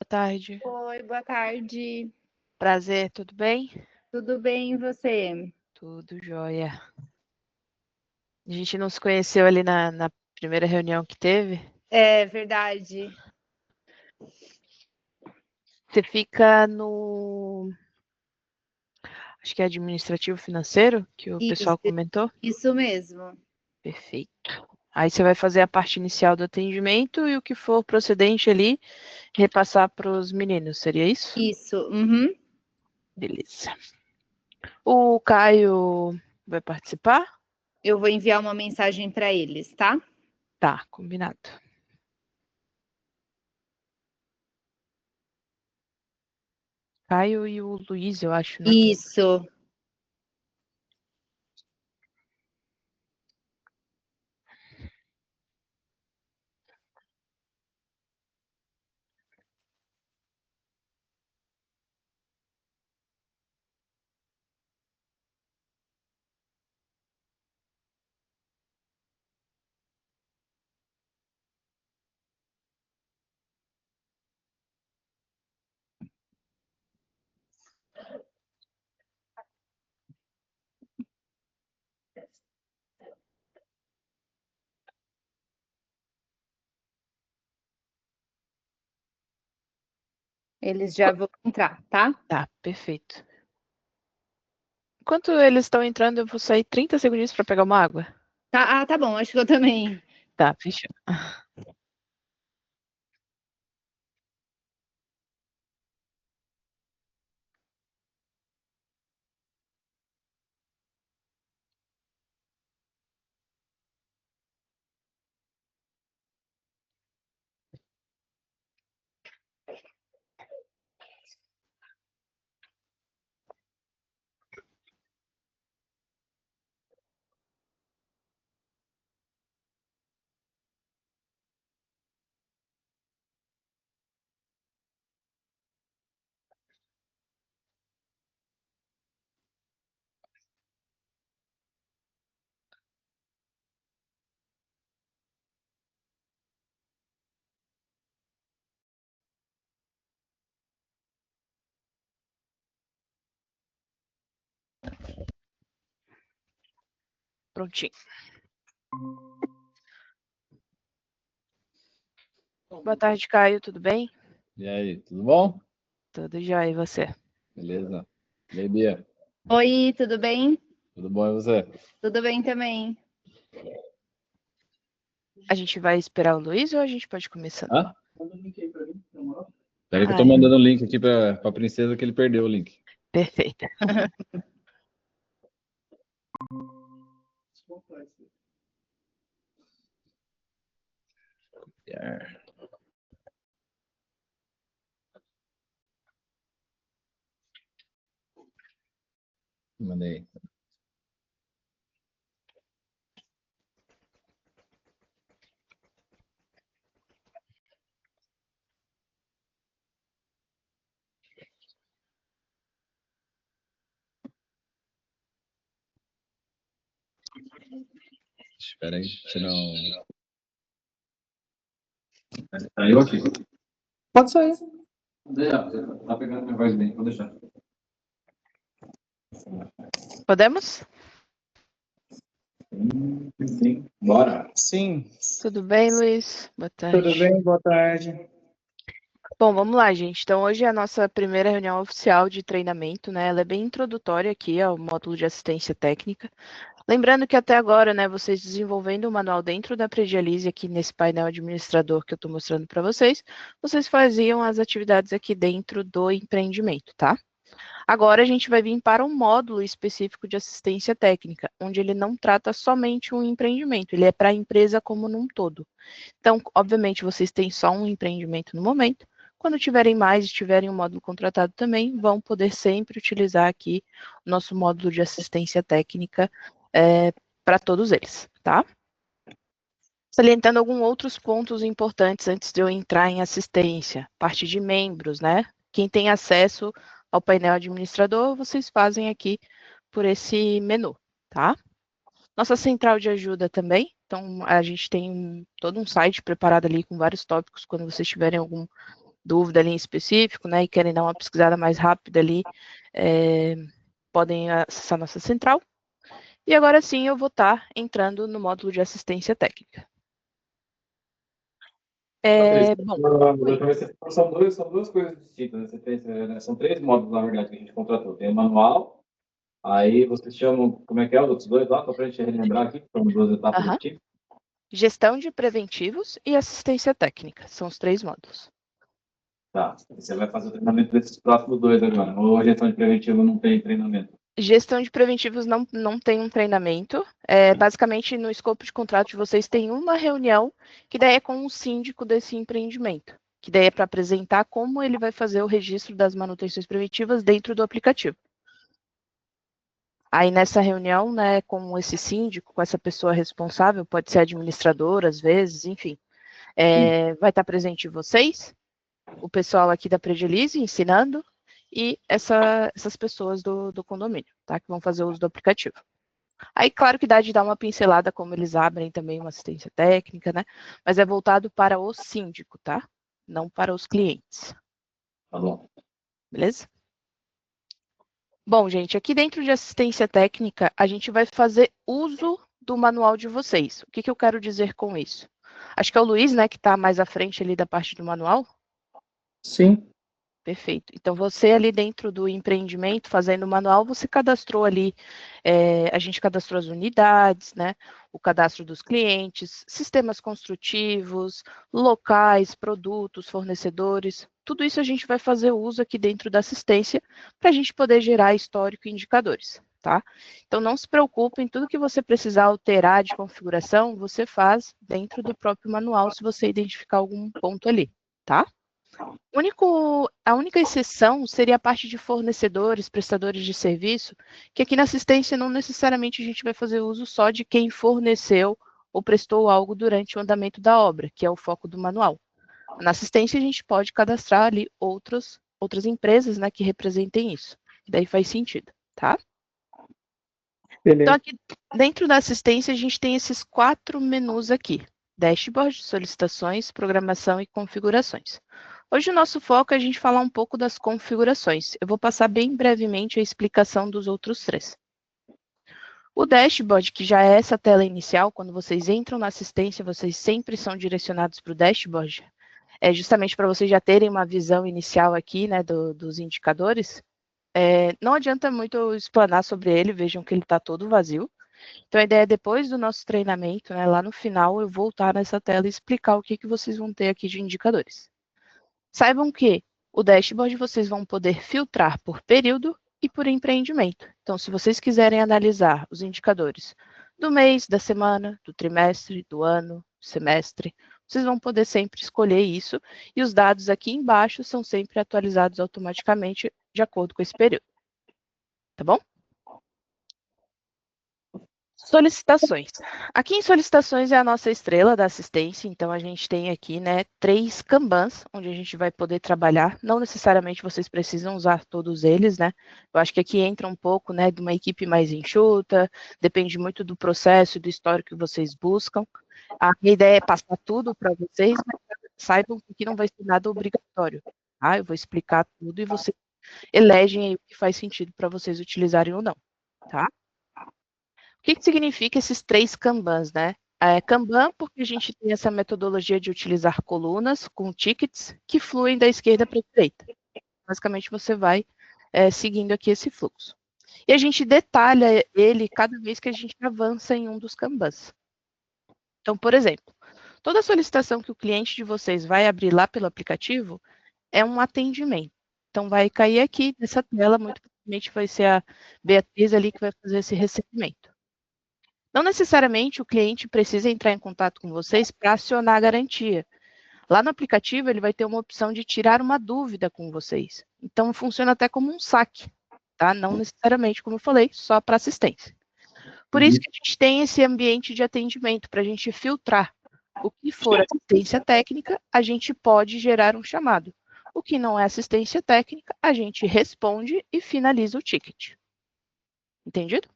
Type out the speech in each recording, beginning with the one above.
Tarde. Oi, boa tarde. Prazer, tudo bem? Tudo bem e você? Tudo jóia. A gente não se conheceu ali na primeira reunião que teve? É verdade. Você fica no... Acho que é administrativo financeiro, que o pessoal comentou? Isso mesmo. Perfeito. Aí você vai fazer a parte inicial do atendimento e o que for procedente ali, repassar para os meninos, seria isso? Isso. Uhum. Beleza. O Caio vai participar? Eu vou enviar uma mensagem para eles, tá? Tá, combinado. Caio e o Luiz, eu acho, né? Isso. Eles já vão entrar, tá? Tá, perfeito. Enquanto eles estão entrando, eu vou sair 30 segundinhos para pegar uma água. Tá bom, acho que eu também. Tá, fechou. Prontinho. Boa tarde, Caio, tudo bem? E aí, tudo bom? Tudo jóia, e você? Beleza. E aí, Bia? Oi, tudo bem? Tudo bom e você? Tudo bem também. A gente vai esperar o Luiz ou a gente pode começar? Hã? Peraí que eu tô Ai, mandando o link aqui pra princesa que ele perdeu o link. perfeito. Mandei. Espera aí, senão... Saiu aqui. Pode sair. Tá pegando minha voz bem, vou deixar. Podemos? Sim, bora. Sim, Tudo bem, Luiz? Boa tarde. tudo bem? Boa tarde. Bom, vamos lá, gente. Então, hoje é a nossa primeira reunião oficial de treinamento, né? Ela é bem introdutória aqui ao módulo de assistência técnica. Lembrando que até agora, né, vocês desenvolvendo o manual dentro da Predialise, aqui nesse painel administrador que eu estou mostrando para vocês, vocês faziam as atividades aqui dentro do empreendimento, tá? Agora a gente vai vir para um módulo específico de assistência técnica, onde ele não trata somente um empreendimento, ele é para a empresa como num todo. Então, obviamente, vocês têm só um empreendimento no momento. Quando tiverem mais e tiverem um módulo contratado também, vão poder sempre utilizar aqui o nosso módulo de assistência técnica para todos eles, tá? Salientando alguns outros pontos importantes antes de eu entrar em assistência, parte de membros, né? Quem tem acesso ao painel administrador, vocês fazem aqui por esse menu, tá? Nossa central de ajuda também, então a gente tem todo um site preparado ali com vários tópicos quando vocês tiverem algum dúvida ali em específico, né, e querem dar uma pesquisada mais rápida ali, podem acessar nossa central. E agora sim eu vou estar entrando no módulo de assistência técnica. Bom, São duas coisas distintas. Né? Você tem, né? São 3 módulos, na verdade, que a gente contratou. Tem o manual, aí vocês chamam, como é que é os outros 2 lá, só para a gente relembrar aqui, que são 2 etapas distintas. Gestão de preventivos e assistência técnica, são os 3 módulos. Tá, você vai fazer o treinamento desses próximos 2 agora, ou a gestão de preventivo não tem treinamento? Gestão de preventivos não tem um treinamento. Basicamente, no escopo de contrato de vocês, tem uma reunião, que daí é com o síndico desse empreendimento, que daí é para apresentar como ele vai fazer o registro das manutenções preventivas dentro do aplicativo. Aí, nessa reunião, né, com esse síndico, com essa pessoa responsável, pode ser administrador, às vezes, enfim, vai estar presente vocês, o pessoal aqui da Predilize ensinando, e essas pessoas do condomínio, tá? Que vão fazer uso do aplicativo. Aí, claro que dá de dar uma pincelada como eles abrem também uma assistência técnica, né? Mas é voltado para o síndico, tá? Não para os clientes. Tá bom. Beleza? Bom, gente, aqui dentro de assistência técnica, a gente vai fazer uso do manual de vocês. O que eu quero dizer com isso? Acho que é o Luiz, né, que está mais à frente ali da parte do manual. Sim. Perfeito. Então, você ali dentro do empreendimento, fazendo o manual, você cadastrou ali, a gente cadastrou as unidades, né? O cadastro dos clientes, sistemas construtivos, locais, produtos, fornecedores. Tudo isso a gente vai fazer uso aqui dentro da assistência para a gente poder gerar histórico e indicadores, tá? Então, não se preocupem, tudo que você precisar alterar de configuração, você faz dentro do próprio manual, se você identificar algum ponto ali, tá? A única exceção seria a parte de fornecedores, prestadores de serviço, que aqui na assistência não necessariamente a gente vai fazer uso só de quem forneceu ou prestou algo durante o andamento da obra, que é o foco do manual. Na assistência a gente pode cadastrar ali outras empresas, né, que representem isso. Daí faz sentido, tá? Beleza. Então aqui dentro da assistência a gente tem esses 4 menus aqui: dashboard, solicitações, programação e configurações. Hoje o nosso foco é a gente falar um pouco das configurações. Eu vou passar bem brevemente a explicação dos outros 3. O dashboard, que já é essa tela inicial, quando vocês entram na assistência, vocês sempre são direcionados para o dashboard. É justamente para vocês já terem uma visão inicial aqui, né, dos indicadores. Não adianta muito eu explanar sobre ele, vejam que ele está todo vazio. Então, a ideia é, depois do nosso treinamento, né, lá no final, eu voltar nessa tela e explicar o que vocês vão ter aqui de indicadores. Saibam que o dashboard vocês vão poder filtrar por período e por empreendimento. Então, se vocês quiserem analisar os indicadores do mês, da semana, do trimestre, do ano, semestre, vocês vão poder sempre escolher isso, e os dados aqui embaixo são sempre atualizados automaticamente de acordo com esse período. Tá bom? Solicitações. Aqui em solicitações é a nossa estrela da assistência, então a gente tem aqui, né, 3 Kanbans, onde a gente vai poder trabalhar. Não necessariamente vocês precisam usar todos eles, né? Eu acho que aqui entra um pouco, né, de uma equipe mais enxuta, depende muito do processo e do histórico que vocês buscam. A minha ideia é passar tudo para vocês, mas saibam que aqui não vai ser nada obrigatório, tá? Eu vou explicar tudo e vocês elegem aí o que faz sentido para vocês utilizarem ou não, tá? O que significa esses 3 Kanbans, né? Kanban, porque a gente tem essa metodologia de utilizar colunas com tickets que fluem da esquerda para a direita. Basicamente, você vai seguindo aqui esse fluxo. E a gente detalha ele cada vez que a gente avança em um dos Kanbans. Então, por exemplo, toda solicitação que o cliente de vocês vai abrir lá pelo aplicativo é um atendimento. Então, vai cair aqui nessa tela, muito provavelmente vai ser a Beatriz ali que vai fazer esse recebimento. Não necessariamente o cliente precisa entrar em contato com vocês para acionar a garantia. Lá no aplicativo, ele vai ter uma opção de tirar uma dúvida com vocês. Então, funciona até como um saque, tá? Não necessariamente, como eu falei, só para assistência. Por isso que a gente tem esse ambiente de atendimento, para a gente filtrar. O que for assistência técnica, a gente pode gerar um chamado. O que não é assistência técnica, a gente responde e finaliza o ticket. Entendido?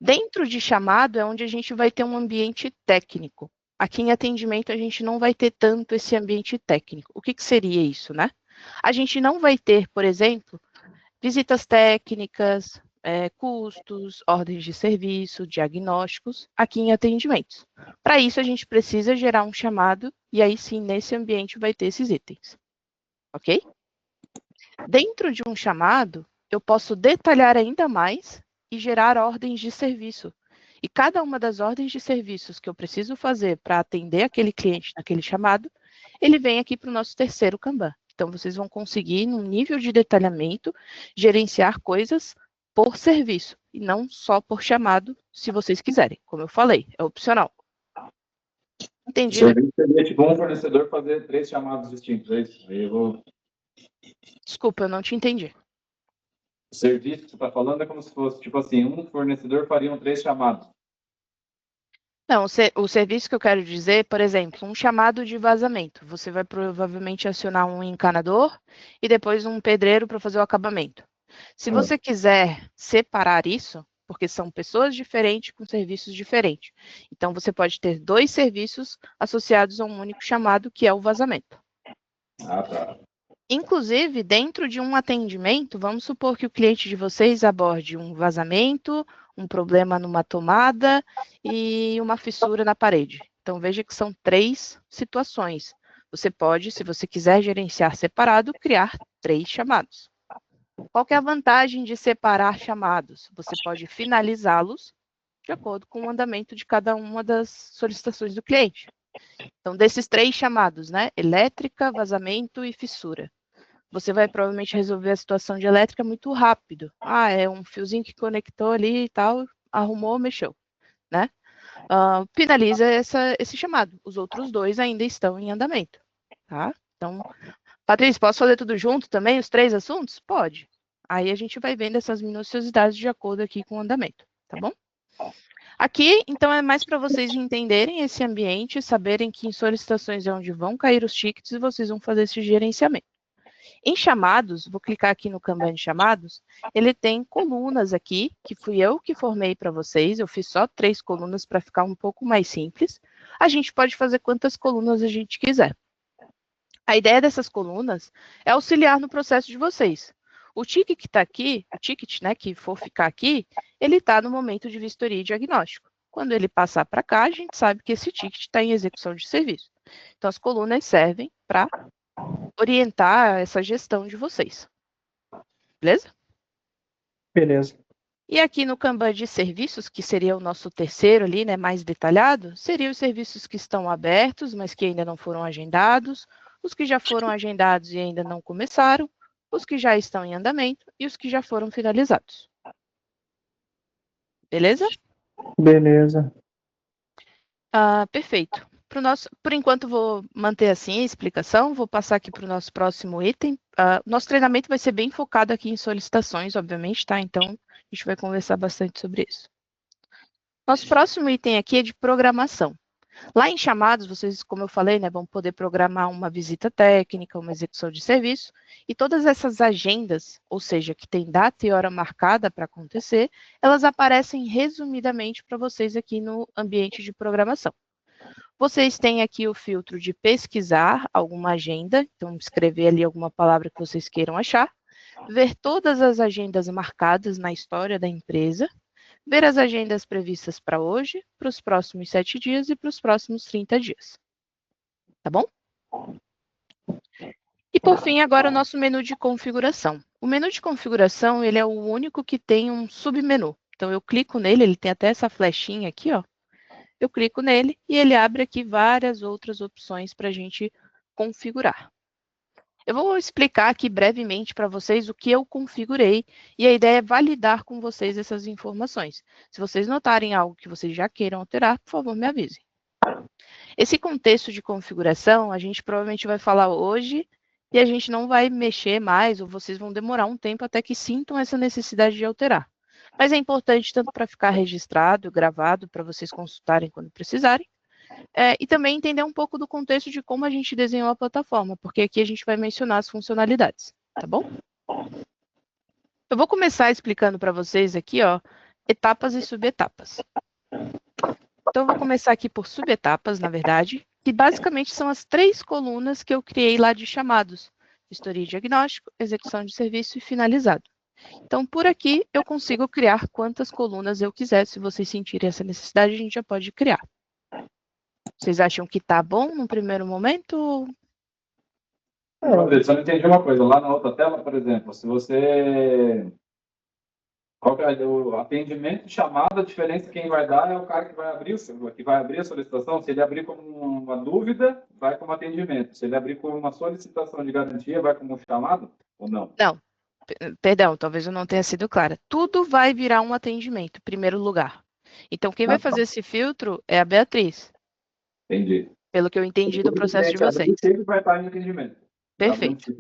Dentro de chamado é onde a gente vai ter um ambiente técnico. aqui em atendimento a gente não vai ter tanto esse ambiente técnico. O que seria isso, né? A gente não vai ter, por exemplo, visitas técnicas, custos, ordens de serviço, diagnósticos, aqui em atendimentos. Para isso, a gente precisa gerar um chamado, e aí sim, nesse ambiente vai ter esses itens. Ok? Dentro de um chamado, eu posso detalhar ainda mais e gerar ordens de serviço. E cada uma das ordens de serviços que eu preciso fazer para atender aquele cliente naquele chamado, ele vem aqui para o nosso terceiro Kanban. Então, vocês vão conseguir, num nível de detalhamento, gerenciar coisas por serviço, e não só por chamado, se vocês quiserem. Como eu falei, é opcional. Entendido? Serviço seria tipo um fornecedor fazer 3 chamados distintos, é isso? Desculpa, eu não te entendi. O serviço que você está falando é como se fosse, tipo assim, um fornecedor faria 3 chamados. Não, o serviço que eu quero dizer, por exemplo, um chamado de vazamento. Você vai provavelmente acionar um encanador e depois um pedreiro para fazer o acabamento. Se você quiser separar isso, porque são pessoas diferentes com serviços diferentes, então você pode ter 2 serviços associados a um único chamado, que é o vazamento. Ah, tá. Inclusive, dentro de um atendimento, vamos supor que o cliente de vocês aborde um vazamento, um problema numa tomada e uma fissura na parede. Então, veja que são 3 situações. Você pode, se você quiser gerenciar separado, criar 3 chamados. Qual que é a vantagem de separar chamados? Você pode finalizá-los de acordo com o andamento de cada uma das solicitações do cliente. Então, desses 3 chamados, né? Elétrica, vazamento e fissura. Você vai provavelmente resolver a situação de elétrica muito rápido. Ah, é um fiozinho que conectou ali e tal, arrumou, mexeu, né? Finaliza esse chamado. Os outros 2 ainda estão em andamento, tá? Então, Patrícia, posso fazer tudo junto também, os 3 assuntos? Pode. Aí a gente vai vendo essas minuciosidades de acordo aqui com o andamento, tá bom? Aqui, então, é mais para vocês entenderem esse ambiente, saberem que em solicitações é onde vão cair os tickets e vocês vão fazer esse gerenciamento. Em chamados, vou clicar aqui no Kanban de chamados, ele tem colunas aqui, que fui eu que formei para vocês, eu fiz só 3 colunas para ficar um pouco mais simples. A gente pode fazer quantas colunas a gente quiser. A ideia dessas colunas é auxiliar no processo de vocês. O ticket que está aqui, o ticket, né, que for ficar aqui, ele está no momento de vistoria e diagnóstico. Quando ele passar para cá, a gente sabe que esse ticket está em execução de serviço. Então, as colunas servem para orientar essa gestão de vocês. Beleza? Beleza. E aqui no Kanban de serviços, que seria o nosso terceiro ali, né, mais detalhado, seriam os serviços que estão abertos, mas que ainda não foram agendados, os que já foram agendados e ainda não começaram, os que já estão em andamento e os que já foram finalizados. Beleza? Beleza. Perfeito. Por enquanto, vou manter assim a explicação, vou passar aqui para o nosso próximo item. Nosso treinamento vai ser bem focado aqui em solicitações, obviamente, tá? Então, a gente vai conversar bastante sobre isso. Nosso próximo item aqui é de programação. Lá em chamados, vocês, como eu falei, né, vão poder programar uma visita técnica, uma execução de serviço, e todas essas agendas, ou seja, que tem data e hora marcada para acontecer, elas aparecem resumidamente para vocês aqui no ambiente de programação. Vocês têm aqui o filtro de pesquisar alguma agenda, então escrever ali alguma palavra que vocês queiram achar, ver todas as agendas marcadas na história da empresa, ver as agendas previstas para hoje, para os próximos 7 dias e para os próximos 30 dias. Tá bom? E por fim, agora o nosso menu de configuração. O menu de configuração, ele é o único que tem um submenu. Então, eu clico nele, ele tem até essa flechinha aqui, ó. Eu clico nele e ele abre aqui várias outras opções para a gente configurar. Eu vou explicar aqui brevemente para vocês o que eu configurei e a ideia é validar com vocês essas informações. Se vocês notarem algo que vocês já queiram alterar, por favor, me avisem. Esse contexto de configuração, a gente provavelmente vai falar hoje e a gente não vai mexer mais, ou vocês vão demorar um tempo até que sintam essa necessidade de alterar. Mas é importante tanto para ficar registrado, gravado, para vocês consultarem quando precisarem, e também entender um pouco do contexto de como a gente desenhou a plataforma, porque aqui a gente vai mencionar as funcionalidades, tá bom? Eu vou começar explicando para vocês aqui, ó, etapas e subetapas. Então, eu vou começar aqui por subetapas, na verdade, que basicamente são as 3 colunas que eu criei lá de chamados: vistoria e diagnóstico, execução de serviço e finalizado. Então, por aqui, eu consigo criar quantas colunas eu quiser. Se vocês sentirem essa necessidade, a gente já pode criar. Vocês acham que tá bom no primeiro momento? Só não entendi uma coisa. Lá na outra tela, por exemplo, se você... Qual que é o atendimento de chamada, a diferença quem vai dar é o cara que vai abrir a solicitação. Se ele abrir como uma dúvida, vai como atendimento. Se ele abrir como uma solicitação de garantia, vai como chamado ou não? Não. Perdão, talvez eu não tenha sido clara. Tudo vai virar um atendimento, em primeiro lugar. Então, quem vai fazer esse filtro é a Beatriz. Entendi. Pelo que eu entendi do processo de vocês. Sempre vai estar em atendimento. Perfeito.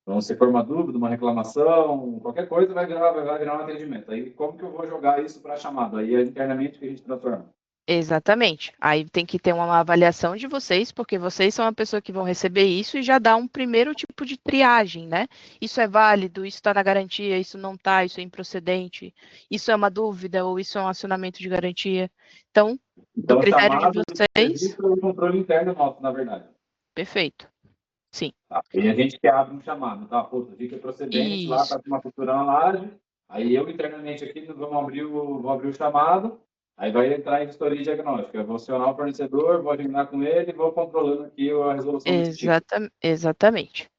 Então, se for uma dúvida, uma reclamação, qualquer coisa, vai virar um atendimento. Aí, como que eu vou jogar isso para a chamada? Aí é internamente que a gente transforma. Exatamente. Aí tem que ter uma avaliação de vocês, porque vocês são a pessoa que vão receber isso e já dá um primeiro tipo de triagem, né? Isso é válido, isso está na garantia, isso não está, isso é improcedente, isso é uma dúvida ou isso é um acionamento de garantia. Então, do critério de vocês... Isso é o controle interno nosso, na verdade. Perfeito. Sim. Tá. E a gente que abre um chamado, tá? Pô, fica procedente, Isso. lá está com uma cultura na laje, aí eu internamente aqui vou abrir o chamado, aí vai entrar em vistoria diagnóstica. Eu vou acionar o fornecedor, vou agendar com ele e vou controlando aqui a resolução desse tipo. Exatamente.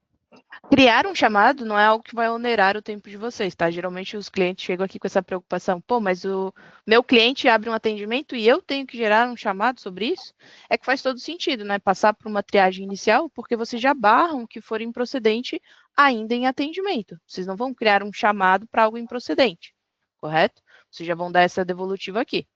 Criar um chamado não é algo que vai onerar o tempo de vocês, tá? Geralmente os clientes chegam aqui com essa preocupação. Pô, mas o meu cliente abre um atendimento e eu tenho que gerar um chamado sobre isso? É que faz todo sentido, né? Passar por uma triagem inicial, porque vocês já barram o que for improcedente ainda em atendimento. Vocês não vão criar um chamado para algo improcedente, correto? Vocês já vão dar essa devolutiva aqui.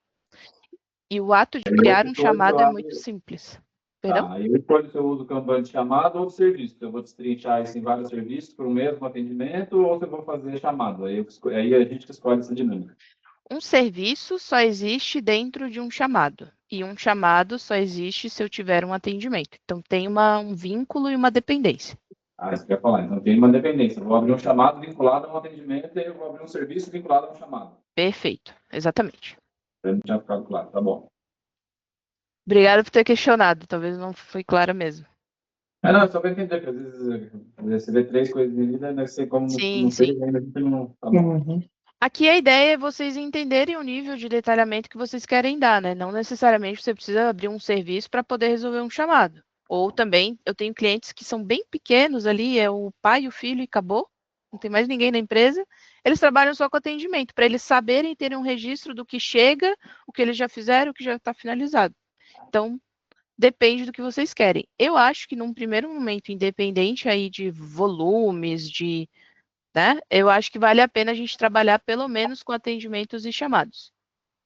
E o ato de criar um chamado é muito simples. Perdão? Tá, aí eu escolho se eu uso campanha de chamada ou de serviço. Eu vou destrinchar isso em vários serviços para o mesmo atendimento ou se eu vou fazer chamado. Aí a gente escolhe essa dinâmica. Um serviço só existe dentro de um chamado. E um chamado só existe se eu tiver um atendimento. Então, tem um vínculo e uma dependência. Isso que eu ia falar. Então, tem uma dependência. Eu vou abrir um chamado vinculado a um atendimento e eu vou abrir um serviço vinculado a um chamado. Perfeito, exatamente. Eu não tinha ficado claro, tá bom. Obrigada por ter questionado, talvez não foi clara mesmo. Não, só para entender, porque às vezes você vê 3 coisas em vida, não sei como Sim, não sei, sim. ainda a gente não... Tá bom. Aqui a ideia é vocês entenderem o nível de detalhamento que vocês querem dar, né? Não necessariamente você precisa abrir um serviço para poder resolver um chamado. Ou também, eu tenho clientes que são bem pequenos ali, é o pai, o filho e acabou. Não tem mais ninguém na empresa. Eles trabalham só com atendimento, para eles saberem e terem um registro do que chega, o que eles já fizeram, o que já está finalizado. Então, depende do que vocês querem. Eu acho que num primeiro momento, independente aí de volumes, né? Eu acho que vale a pena a gente trabalhar pelo menos com atendimentos e chamados.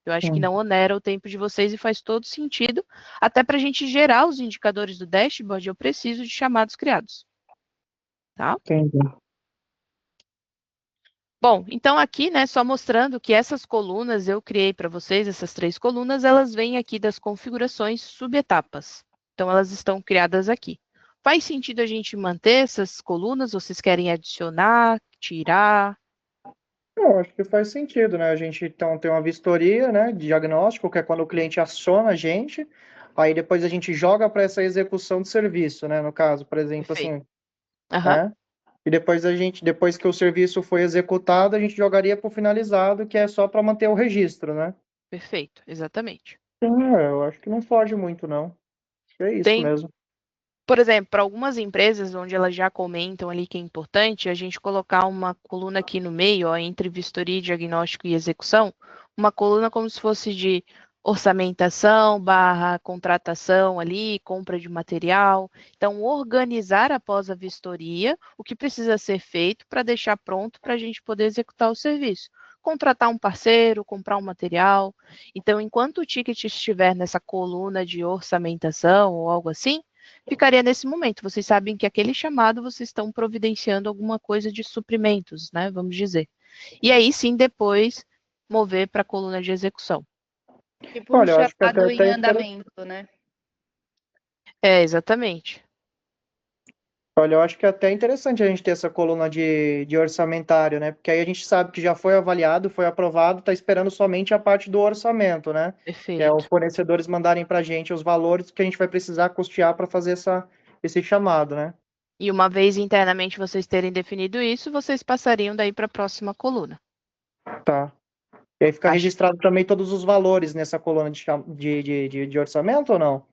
Eu acho que não onera o tempo de vocês e faz todo sentido. Até para a gente gerar os indicadores do dashboard, eu preciso de chamados criados. Tá? Entendi. Bom, então aqui, né, só mostrando que essas colunas eu criei para vocês, essas 3 colunas, elas vêm aqui das configurações subetapas. Então, elas estão criadas aqui. Faz sentido a gente manter essas colunas? Vocês querem adicionar, tirar? Eu acho que faz sentido, né? A gente então tem uma vistoria, né, de diagnóstico, que é quando o cliente aciona a gente, aí depois a gente joga para essa execução de serviço, né? No caso, por exemplo, Perfeito. assim, né? E depois que o serviço foi executado, a gente jogaria para o finalizado, que é só para manter o registro, né? Perfeito, exatamente. Eu acho que não foge muito, não. É isso mesmo. Por exemplo, para algumas empresas onde elas já comentam ali que é importante, a gente colocar uma coluna aqui no meio, ó, entre vistoria, diagnóstico e execução, uma coluna como se fosse de orçamentação / contratação ali, compra de material. Então, organizar após a vistoria o que precisa ser feito para deixar pronto para a gente poder executar o serviço. Contratar um parceiro, comprar um material. Então, enquanto o ticket estiver nessa coluna de orçamentação ou algo assim, ficaria nesse momento. Vocês sabem que aquele chamado vocês estão providenciando alguma coisa de suprimentos, né? Vamos dizer. E aí sim, depois, mover para a coluna de execução. Tipo um chamado em andamento, né? Exatamente. Olha, eu acho que é até interessante a gente ter essa coluna de orçamentário, né? Porque aí a gente sabe que já foi avaliado, foi aprovado, está esperando somente a parte do orçamento, né? Que é os Perfeito. fornecedores mandarem para a gente os valores que a gente vai precisar custear para fazer esse chamado, né? E uma vez internamente vocês terem definido isso, vocês passariam daí para a próxima coluna. Tá. E aí fica Acho registrado também todos os valores nessa coluna de orçamento ou não?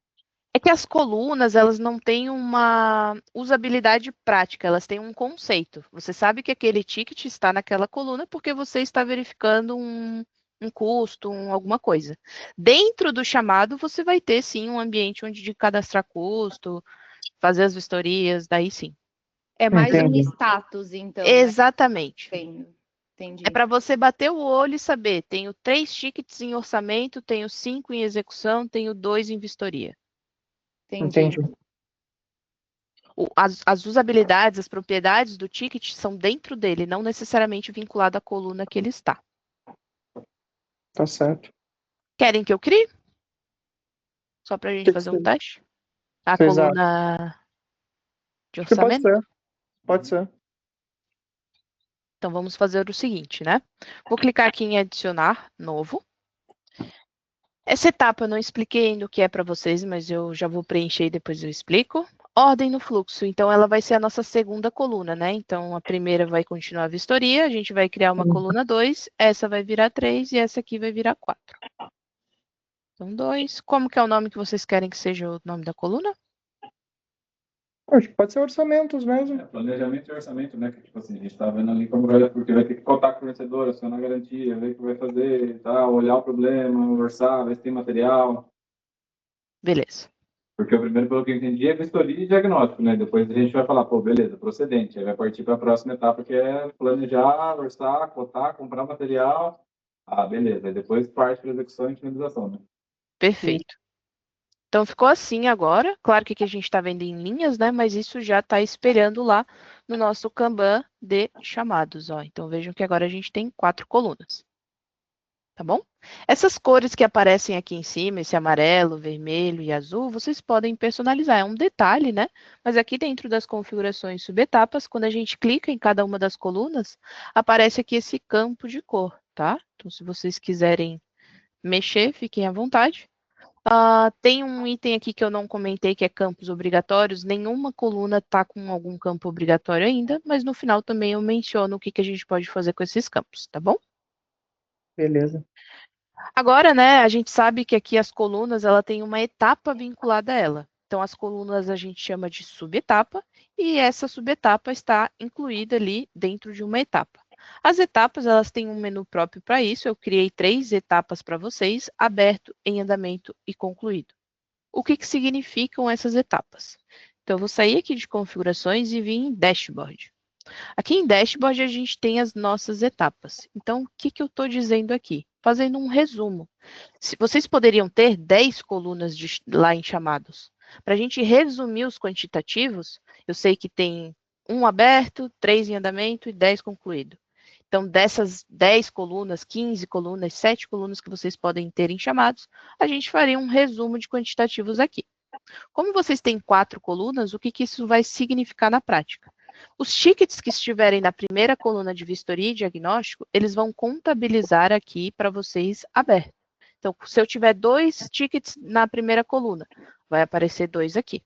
É que as colunas, elas não têm uma usabilidade prática, elas têm um conceito. Você sabe que aquele ticket está naquela coluna porque você está verificando um custo, alguma coisa. Dentro do chamado, você vai ter, sim, um ambiente onde de cadastrar custo, fazer as vistorias, daí sim. É mais um Entendi. status, então, né? Exatamente. Entendi. É para você bater o olho e saber, tenho 3 tickets em orçamento, tenho 5 em execução, tenho 2 em vistoria. Entendi. As usabilidades, as propriedades do ticket são dentro dele, não necessariamente vinculado à coluna que ele está. Tá certo. Querem que eu crie? Só para a gente Que fazer um teste? A vocês acham? coluna de Acho que pode orçamento? ser. Pode ser. Então, vamos fazer o seguinte, né? Vou clicar aqui em adicionar novo. Essa etapa eu não expliquei ainda o que é para vocês, mas eu já vou preencher e depois eu explico. Ordem no fluxo, então ela vai ser a nossa segunda coluna, né? Então a primeira vai continuar a vistoria, a gente vai criar uma coluna 2, essa vai virar 3 e essa aqui vai virar 4. Então 2. Como que é o nome que vocês querem que seja o nome da coluna? Acho que pode ser orçamentos mesmo. Planejamento e orçamento, né? Que, tipo assim, a gente está vendo ali como vai, porque vai ter que contar com o fornecedor, acionar a garantia, ver o que vai fazer, tá? Olhar o problema, orçar, ver se tem material. Beleza. Porque o primeiro, pelo que eu entendi, é vistoria e diagnóstico, né? Depois a gente vai falar, pô, beleza, procedente. Aí vai partir para a próxima etapa, que é planejar, orçar, cotar, comprar material. Ah, beleza. Aí depois parte para execução e finalização, né? Perfeito. Então ficou assim agora. Claro que aqui a gente está vendo em linhas, né? Mas isso já está espelhando lá no nosso Kanban de chamados, ó. Então vejam que agora a gente tem 4 colunas. Tá bom? Essas cores que aparecem aqui em cima, esse amarelo, vermelho e azul, vocês podem personalizar. É um detalhe, né? Mas aqui dentro das configurações subetapas, quando a gente clica em cada uma das colunas, aparece aqui esse campo de cor, tá? Então, se vocês quiserem mexer, fiquem à vontade. Tem um item aqui que eu não comentei, que é campos obrigatórios. Nenhuma coluna está com algum campo obrigatório ainda, mas no final também eu menciono o que a gente pode fazer com esses campos, tá bom? Beleza. Agora, né, a gente sabe que aqui as colunas, ela tem uma etapa vinculada a ela. Então, as colunas a gente chama de subetapa, e essa subetapa está incluída ali dentro de uma etapa. As etapas, elas têm um menu próprio para isso. Eu criei 3 etapas para vocês, aberto, em andamento e concluído. O que significam essas etapas? Então, eu vou sair aqui de configurações e vir em dashboard. Aqui em dashboard a gente tem as nossas etapas. Então, o que eu estou dizendo aqui? Fazendo um resumo. Vocês poderiam ter 10 colunas lá em chamados. Para a gente resumir os quantitativos, eu sei que tem 1 aberto, 3 em andamento e 10 concluído. Então, dessas 10 colunas, 15 colunas, 7 colunas que vocês podem ter em chamados, a gente faria um resumo de quantitativos aqui. Como vocês têm 4 colunas, o que isso vai significar na prática? Os tickets que estiverem na primeira coluna de vistoria e diagnóstico, eles vão contabilizar aqui para vocês aberto. Então, se eu tiver 2 tickets na primeira coluna, vai aparecer 2 aqui.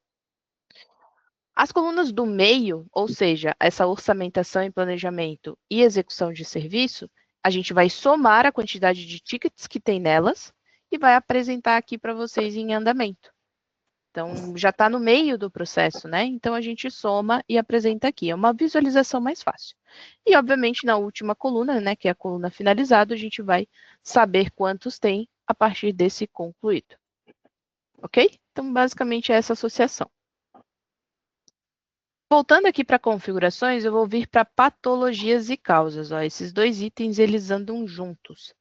As colunas do meio, ou seja, essa orçamentação e planejamento e execução de serviço, a gente vai somar a quantidade de tickets que tem nelas e vai apresentar aqui para vocês em andamento. Então, já está no meio do processo, né? Então, a gente soma e apresenta aqui. É uma visualização mais fácil. E, obviamente, na última coluna, né, que é a coluna finalizada, a gente vai saber quantos tem a partir desse concluído. Ok? Então, basicamente, é essa associação. Voltando aqui para configurações, eu vou vir para patologias e causas. Ó, esses 2 itens, eles andam juntos.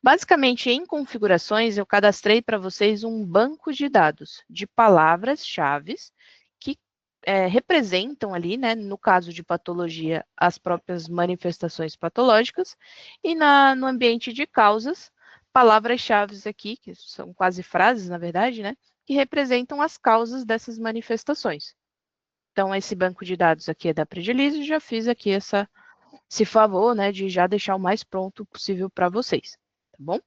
Basicamente, em configurações, eu cadastrei para vocês um banco de dados de palavras-chave que representam ali, né, no caso de patologia, as próprias manifestações patológicas, e no ambiente de causas, palavras-chave aqui, que são quase frases, na verdade, né, que representam as causas dessas manifestações. Então, esse banco de dados aqui é da Predialise, já fiz aqui esse favor, né, de já deixar o mais pronto possível para vocês, tá bom?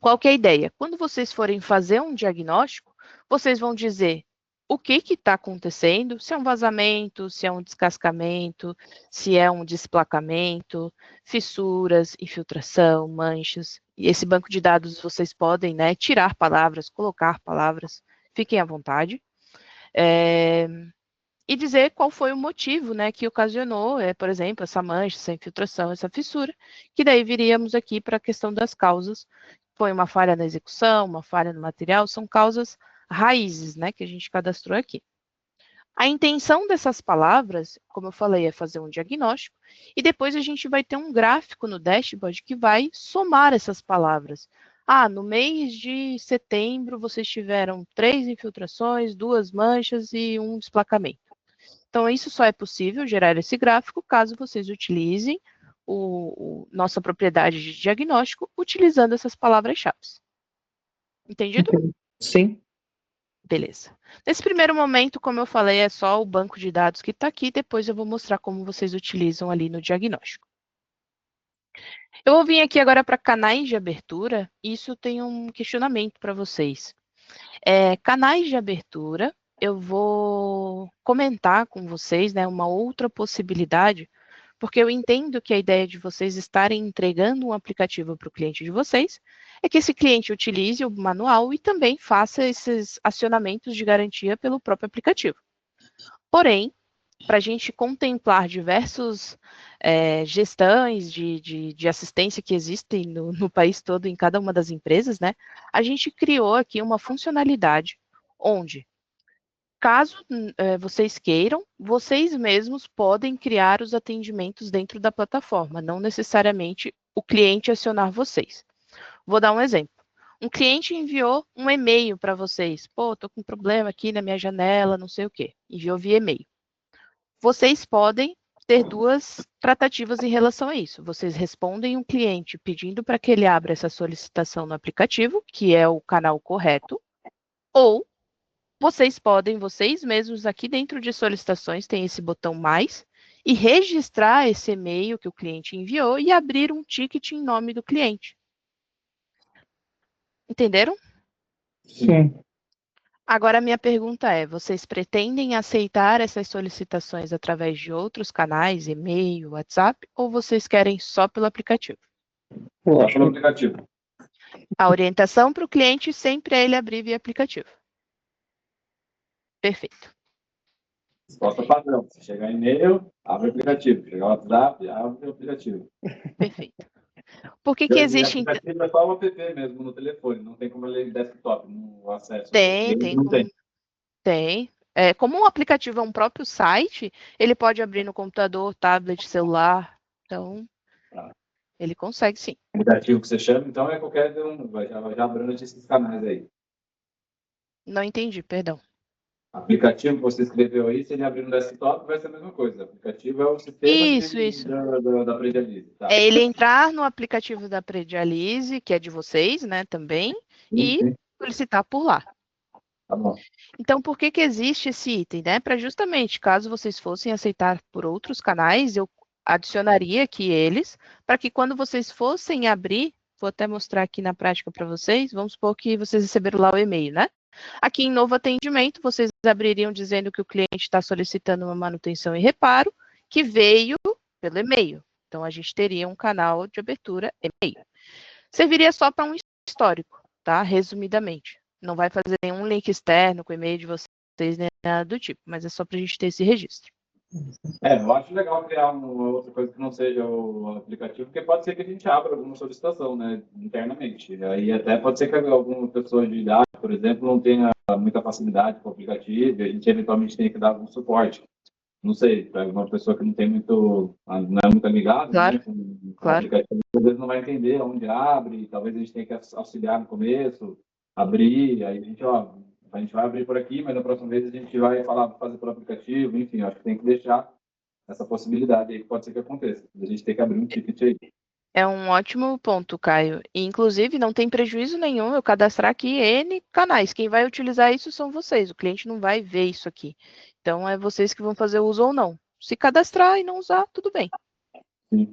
Qual que é a ideia? Quando vocês forem fazer um diagnóstico, vocês vão dizer o que está acontecendo, se é um vazamento, se é um descascamento, se é um desplacamento, fissuras, infiltração, manchas. E esse banco de dados vocês podem, né, tirar palavras, colocar palavras, fiquem à vontade. E dizer qual foi o motivo, né, que ocasionou, por exemplo, essa mancha, essa infiltração, essa fissura, que daí viríamos aqui para a questão das causas. Foi uma falha na execução, uma falha no material, são causas raízes, né, que a gente cadastrou aqui. A intenção dessas palavras, como eu falei, é fazer um diagnóstico, e depois a gente vai ter um gráfico no dashboard que vai somar essas palavras. Ah, no mês de setembro vocês tiveram 3 infiltrações, 2 manchas e 1 desplacamento. Então, isso só é possível gerar esse gráfico caso vocês utilizem nossa propriedade de diagnóstico utilizando essas palavras-chave. Entendido? Sim. Beleza. Nesse primeiro momento, como eu falei, é só o banco de dados que está aqui, depois eu vou mostrar como vocês utilizam ali no diagnóstico. Eu vou vir aqui agora para canais de abertura, e isso tem um questionamento para vocês. Canais de abertura, eu vou comentar com vocês, né, uma outra possibilidade, porque eu entendo que a ideia de vocês estarem entregando um aplicativo para o cliente de vocês é que esse cliente utilize o manual e também faça esses acionamentos de garantia pelo próprio aplicativo. Porém, para a gente contemplar diversos gestões de assistência que existem no país todo, em cada uma das empresas, né, a gente criou aqui uma funcionalidade onde, caso vocês queiram, vocês mesmos podem criar os atendimentos dentro da plataforma, não necessariamente o cliente acionar vocês. Vou dar um exemplo. Um cliente enviou um e-mail para vocês. Pô, estou com um problema aqui na minha janela, não sei o quê. Enviou via e-mail. Vocês podem ter 2 tratativas em relação a isso. Vocês respondem um cliente pedindo para que ele abra essa solicitação no aplicativo, que é o canal correto, ou vocês podem, vocês mesmos, aqui dentro de solicitações, tem esse botão mais, e registrar esse e-mail que o cliente enviou e abrir um ticket em nome do cliente. Entenderam? Sim. Agora, a minha pergunta é, vocês pretendem aceitar essas solicitações através de outros canais, e-mail, WhatsApp, ou vocês querem só pelo aplicativo? Só pelo aplicativo. A orientação para o cliente sempre é ele abrir via aplicativo. Perfeito. Resposta padrão. Se chegar e-mail, abre o aplicativo. Se chegar o WhatsApp, abre o aplicativo. Perfeito. Por que existe... O aplicativo é só o app mesmo no telefone, não tem como ler desktop, no acesso. Tem. Como um aplicativo é um próprio site, ele pode abrir no computador, tablet, celular. Então, ele consegue sim. O aplicativo que você chama, então, é qualquer um, já abrange esses canais aí. Não entendi, perdão. O aplicativo que você escreveu aí, se ele abrir no desktop, vai ser a mesma coisa. O aplicativo é o sistema Isso. Da Predialise. Tá? É ele entrar no aplicativo da Predialise, que é de vocês, né, também, e solicitar por lá. Tá bom. Então, por que existe esse item, né? Para justamente, caso vocês fossem aceitar por outros canais, eu adicionaria aqui eles, para que quando vocês fossem abrir, vou até mostrar aqui na prática para vocês, vamos supor que vocês receberam lá o e-mail, né? Aqui em novo atendimento, vocês abririam dizendo que o cliente está solicitando uma manutenção e reparo, que veio pelo e-mail. Então, a gente teria um canal de abertura e-mail. Serviria só para um histórico, tá? Resumidamente. Não vai fazer nenhum link externo com o e-mail de vocês, nem nada do tipo, mas é só para a gente ter esse registro. Eu acho legal criar uma outra coisa que não seja o aplicativo, porque pode ser que a gente abra alguma solicitação, né, internamente. Aí até pode ser que alguma pessoa de idade, por exemplo, não tenha muita facilidade com o aplicativo, e a gente eventualmente tenha que dar algum suporte. Não sei, para uma pessoa que não tem não é muito amigada, claro, né, com claro. o aplicativo, às vezes não vai entender onde abre, talvez a gente tenha que auxiliar no começo, abrir, aí a gente vai abrir por aqui, mas na próxima vez a gente vai fazer por aplicativo, enfim, acho que tem que deixar essa possibilidade aí, que pode ser que aconteça. A gente tem que abrir um ticket aí. É um ótimo ponto, Caio. E, inclusive, não tem prejuízo nenhum eu cadastrar aqui N canais. Quem vai utilizar isso são vocês. O cliente não vai ver isso aqui. Então, é vocês que vão fazer uso ou não. Se cadastrar e não usar, tudo bem. Sim.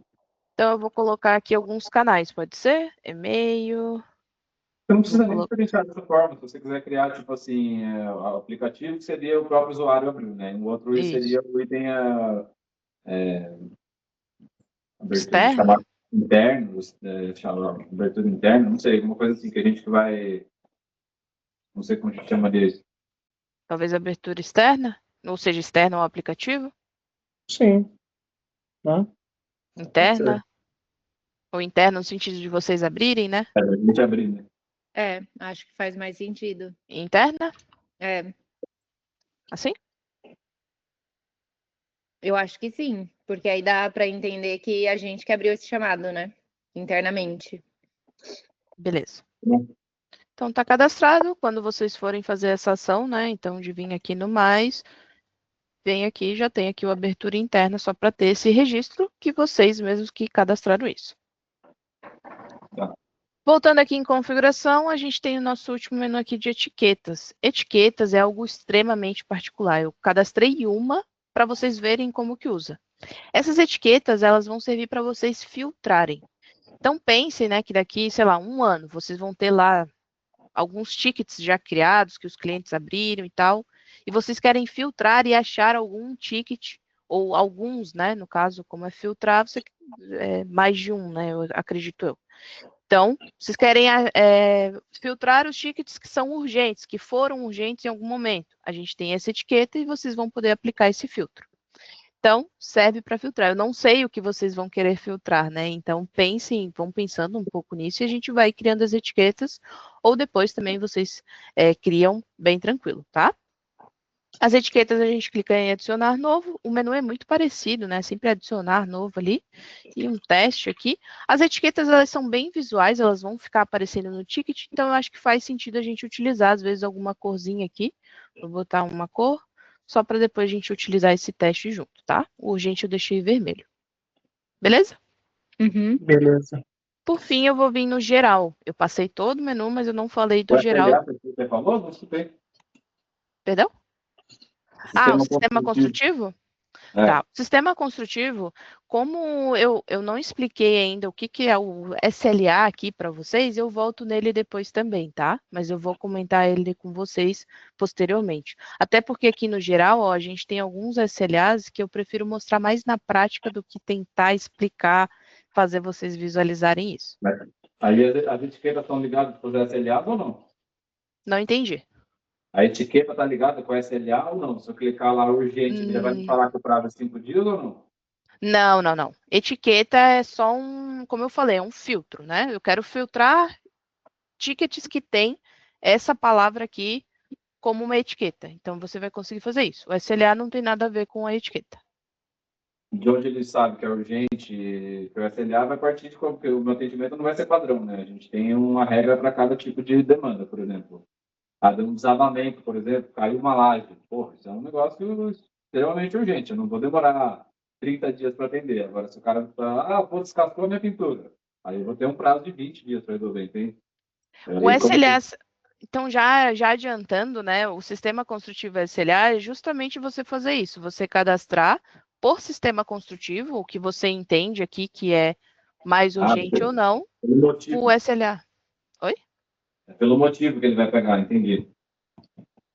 Então, eu vou colocar aqui alguns canais, pode ser? E-mail. Você não precisa Vou nem colo- diferenciar dessa forma. Se você quiser criar, tipo assim, o aplicativo, que seria o próprio usuário abriu, né? O outro Isso. seria o item abertura, Externo? chamado interno, chamado abertura interna, não sei, alguma coisa assim que a gente vai, não sei como a gente chama disso. Talvez abertura externa? Ou seja, externa ao aplicativo? Sim. Né? Interna? Ou interna no sentido de vocês abrirem, né? A gente abrir, né? Acho que faz mais sentido. Interna? É, Assim? eu acho que sim, porque aí dá para entender que a gente que abriu esse chamado, né? Internamente. Beleza. Bom. Então, tá cadastrado. Quando vocês forem fazer essa ação, né? Então, de vir aqui no mais, vem aqui, já tem aqui o abertura interna, só para ter esse registro que vocês mesmos que cadastraram isso. Tá. Voltando aqui em configuração, a gente tem o nosso último menu aqui de etiquetas. Etiquetas é algo extremamente particular. Eu cadastrei uma para vocês verem como que usa. Essas etiquetas, elas vão servir para vocês filtrarem. Então, pensem, né, que daqui, sei lá, 1 ano, vocês vão ter lá alguns tickets já criados, que os clientes abriram e tal, e vocês querem filtrar e achar algum ticket, ou alguns, né, no caso, como é filtrar, você mais de um, né, eu acredito eu. Então, vocês querem filtrar os tickets que são urgentes, que foram urgentes em algum momento. A gente tem essa etiqueta e vocês vão poder aplicar esse filtro. Então, serve para filtrar. Eu não sei o que vocês vão querer filtrar, né? Então, vão pensando um pouco nisso e a gente vai criando as etiquetas, ou depois também vocês criam bem tranquilo, tá? As etiquetas a gente clica em adicionar novo, o menu é muito parecido, né? Sempre adicionar novo ali, e um teste aqui. As etiquetas, elas são bem visuais, elas vão ficar aparecendo no ticket, então eu acho que faz sentido a gente utilizar, às vezes, alguma corzinha aqui. Vou botar uma cor, só para depois a gente utilizar esse teste junto, tá? O urgente eu deixei vermelho. Beleza? Uhum. Beleza. Por fim, eu vou vir no geral. Eu passei todo o menu, mas eu não falei do O geral. SLA, que você falou, não escutei. Perdão? O sistema construtivo? Tá. O sistema construtivo, como eu não expliquei ainda o que é o SLA aqui para vocês, eu volto nele depois também, tá? Mas eu vou comentar ele com vocês posteriormente. Até porque aqui no geral, ó, a gente tem alguns SLAs que eu prefiro mostrar mais na prática do que tentar explicar, fazer vocês visualizarem isso. Aí as etiquetas estão ligadas com os SLA ou não? Não entendi. A etiqueta está ligada com o SLA ou não? Se eu clicar lá urgente, ele já vai me falar que o prazo é 5 dias ou não? Não. Etiqueta é só como eu falei, é um filtro, né? Eu quero filtrar tickets que tem essa palavra aqui como uma etiqueta. Então, você vai conseguir fazer isso. O SLA não tem nada a ver com a etiqueta. De onde ele sabe que é urgente, que o SLA vai partir de como, porque o meu atendimento não vai ser padrão, né? A gente tem uma regra para cada tipo de demanda, por exemplo. Um desabamento, por exemplo, caiu uma laje. Porra, isso é um negócio extremamente urgente. Eu não vou demorar 30 dias para atender. Agora, se o cara fala, pô, descascou a minha pintura. Aí eu vou ter um prazo de 20 dias para resolver, entende? O SLA, então, já adiantando, né, o sistema construtivo SLA é justamente você fazer isso, você cadastrar por sistema construtivo, o que você entende aqui que é mais urgente ou não, o SLA. Oi? É pelo motivo que ele vai pegar, entendi.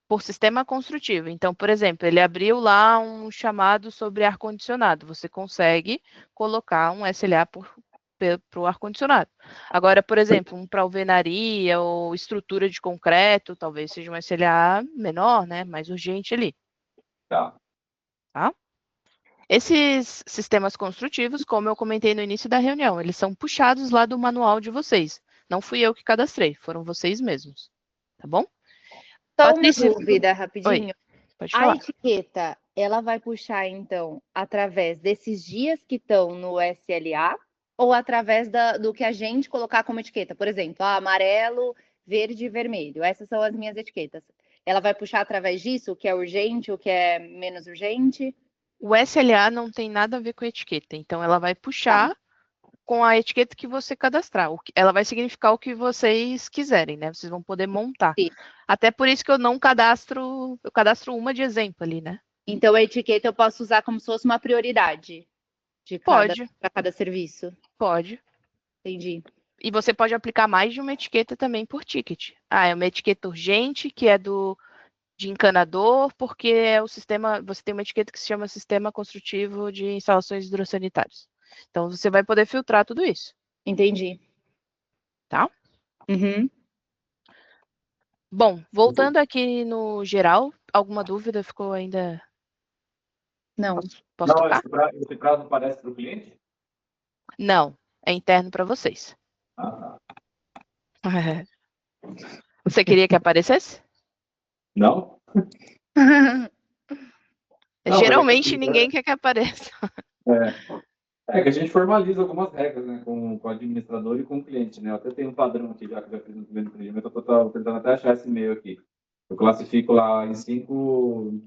Por sistema construtivo. Então, por exemplo, ele abriu lá um chamado sobre ar-condicionado. Você consegue colocar um SLA para o ar-condicionado. Agora, por exemplo, para alvenaria ou estrutura de concreto, talvez seja um SLA menor, né? Mais urgente ali. Tá. Esses sistemas construtivos, como eu comentei no início da reunião, eles são puxados lá do manual de vocês. Não fui eu que cadastrei, foram vocês mesmos. Tá bom? Só Patrícia, uma dúvida rapidinho. Oi, pode A falar. etiqueta, ela vai puxar, então, através desses dias que estão no SLA ou através do que a gente colocar como etiqueta? Por exemplo, amarelo, verde e vermelho. Essas são as minhas etiquetas. Ela vai puxar através disso, o que é urgente, o que é menos urgente? O SLA não tem nada a ver com a etiqueta, então ela vai puxar com a etiqueta que você cadastrar. Ela vai significar o que vocês quiserem, né? Vocês vão poder montar. Sim. Até por isso que eu não cadastro, eu cadastro uma de exemplo ali, né? Então, a etiqueta eu posso usar como se fosse uma prioridade para cada serviço. Pode. Entendi. E você pode aplicar mais de uma etiqueta também por ticket. É uma etiqueta urgente, que é de encanador, porque é o sistema, você tem uma etiqueta que se chama Sistema Construtivo de Instalações Hidrossanitárias. Então, você vai poder filtrar tudo isso. Entendi. Tá? Uhum. Bom, voltando aqui no geral, alguma dúvida ficou ainda? Não. Posso tocar? Esse prazo aparece para o cliente? Não, é interno para vocês. Ah, tá. Você queria que aparecesse? Não? Não, Geralmente ninguém quer que apareça. É que a gente formaliza algumas regras, né, com o administrador e com o cliente, né? Eu até tenho um padrão aqui, já que eu já fiz no primeiro empreendimento, eu estou tentando até achar esse e-mail aqui. Eu classifico lá em cinco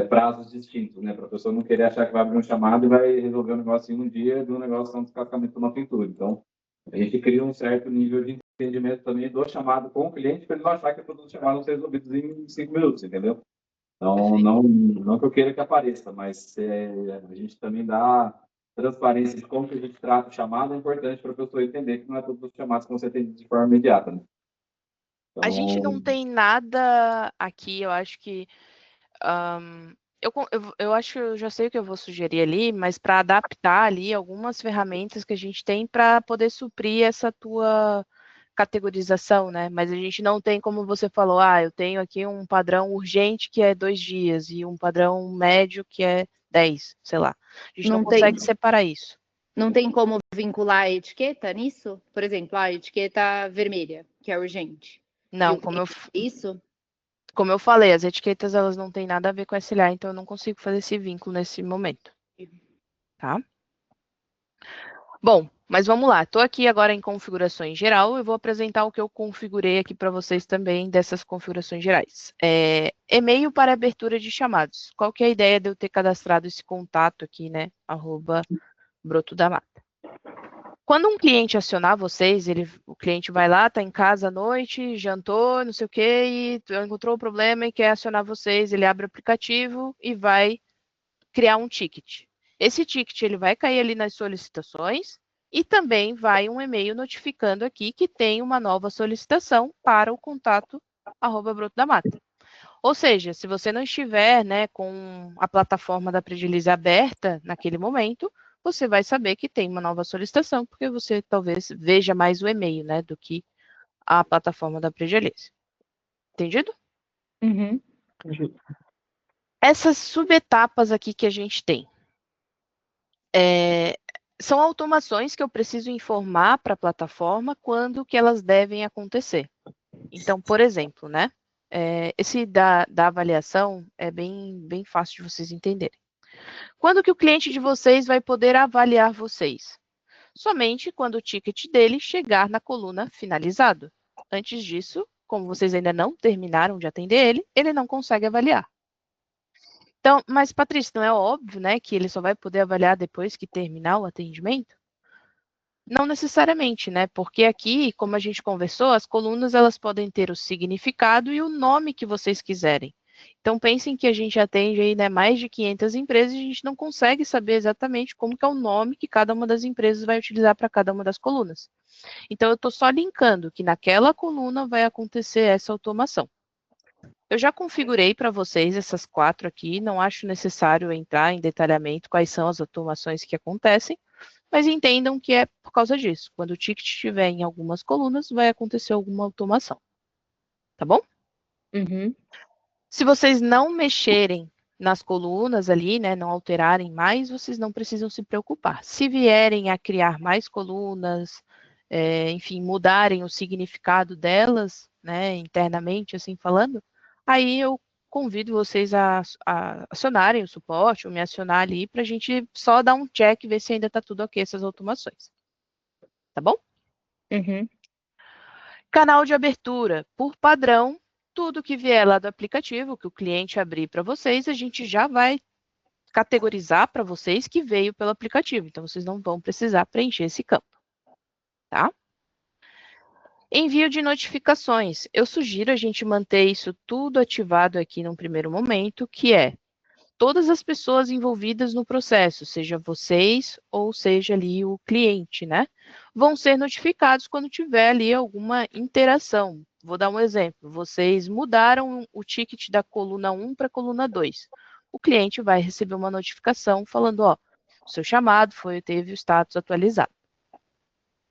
prazos distintos, né? Para a pessoa não querer achar que vai abrir um chamado e vai resolver um negócio em um dia de um negócio de um descascamento de uma pintura. Então, a gente cria um certo nível de entendimento também do chamado com o cliente para ele não achar que todos os chamados vão ser resolvidos em 5 minutos, entendeu? Então, não que eu queira que apareça, mas a gente também dá transparência de como que a gente trata o chamado, é importante para a pessoa entender que não é todos os chamados que vão ser atendidos de forma imediata. Né? A gente não tem nada aqui, eu acho que... eu acho que eu já sei o que eu vou sugerir ali, mas para adaptar ali algumas ferramentas que a gente tem para poder suprir essa tua categorização, né? Mas a gente não tem, como você falou, eu tenho aqui um padrão urgente que é 2 dias e um padrão médio que é 10, sei lá. A gente não consegue separar isso. Não tem como vincular a etiqueta nisso? Por exemplo, a etiqueta vermelha, que é urgente. Não, como eu falei, as etiquetas elas não têm nada a ver com SLA, então eu não consigo fazer esse vínculo nesse momento. Tá? Bom, mas vamos lá. Estou aqui agora em configurações geral. Eu vou apresentar o que eu configurei aqui para vocês também dessas configurações gerais. E-mail para abertura de chamados. Qual que é a ideia de eu ter cadastrado esse contato aqui, né? @Broto da Mata. Quando um cliente acionar vocês, o cliente vai lá, está em casa à noite, jantou, não sei o quê, e encontrou o problema e quer acionar vocês, ele abre o aplicativo e vai criar um ticket. Esse ticket ele vai cair ali nas solicitações e também vai um e-mail notificando aqui que tem uma nova solicitação para o contato @Broto da Mata. Ou seja, se você não estiver, né, com a plataforma da Predilize aberta naquele momento, você vai saber que tem uma nova solicitação, porque você talvez veja mais o e-mail, né, do que a plataforma da Predilize. Entendido? Uhum. Essas subetapas aqui que a gente tem. São automações que eu preciso informar para a plataforma quando que elas devem acontecer. Então, por exemplo, né? Esse da avaliação é bem fácil de vocês entenderem. Quando que o cliente de vocês vai poder avaliar vocês? Somente quando o ticket dele chegar na coluna finalizado. Antes disso, como vocês ainda não terminaram de atender ele não consegue avaliar. Então, mas Patrícia, não é óbvio, né, que ele só vai poder avaliar depois que terminar o atendimento? Não necessariamente, né? Porque aqui, como a gente conversou, as colunas elas podem ter o significado e o nome que vocês quiserem. Então, pensem que a gente atende aí, né, mais de 500 empresas e a gente não consegue saber exatamente como que é o nome que cada uma das empresas vai utilizar para cada uma das colunas. Então, eu estou só linkando que naquela coluna vai acontecer essa automação. Eu já configurei para vocês essas 4 aqui, não acho necessário entrar em detalhamento quais são as automações que acontecem, mas entendam que é por causa disso. Quando o ticket estiver em algumas colunas, vai acontecer alguma automação. Tá bom? Uhum. Se vocês não mexerem nas colunas ali, né, não alterarem mais, vocês não precisam se preocupar. Se vierem a criar mais colunas, enfim, mudarem o significado delas, né, internamente, assim falando, aí eu convido vocês a acionarem o suporte ou me acionar ali para a gente só dar um check e ver se ainda está tudo ok essas automações. Tá bom? Uhum. Canal de abertura. Por padrão, tudo que vier lá do aplicativo, que o cliente abrir para vocês, a gente já vai categorizar para vocês que veio pelo aplicativo. Então, vocês não vão precisar preencher esse campo. Tá? Envio de notificações. Eu sugiro a gente manter isso tudo ativado aqui num primeiro momento, que é todas as pessoas envolvidas no processo, seja vocês ou seja ali o cliente, né? Vão ser notificados quando tiver ali alguma interação. Vou dar um exemplo. Vocês mudaram o ticket da coluna 1 para a coluna 2. O cliente vai receber uma notificação falando, ó, o seu chamado teve o status atualizado.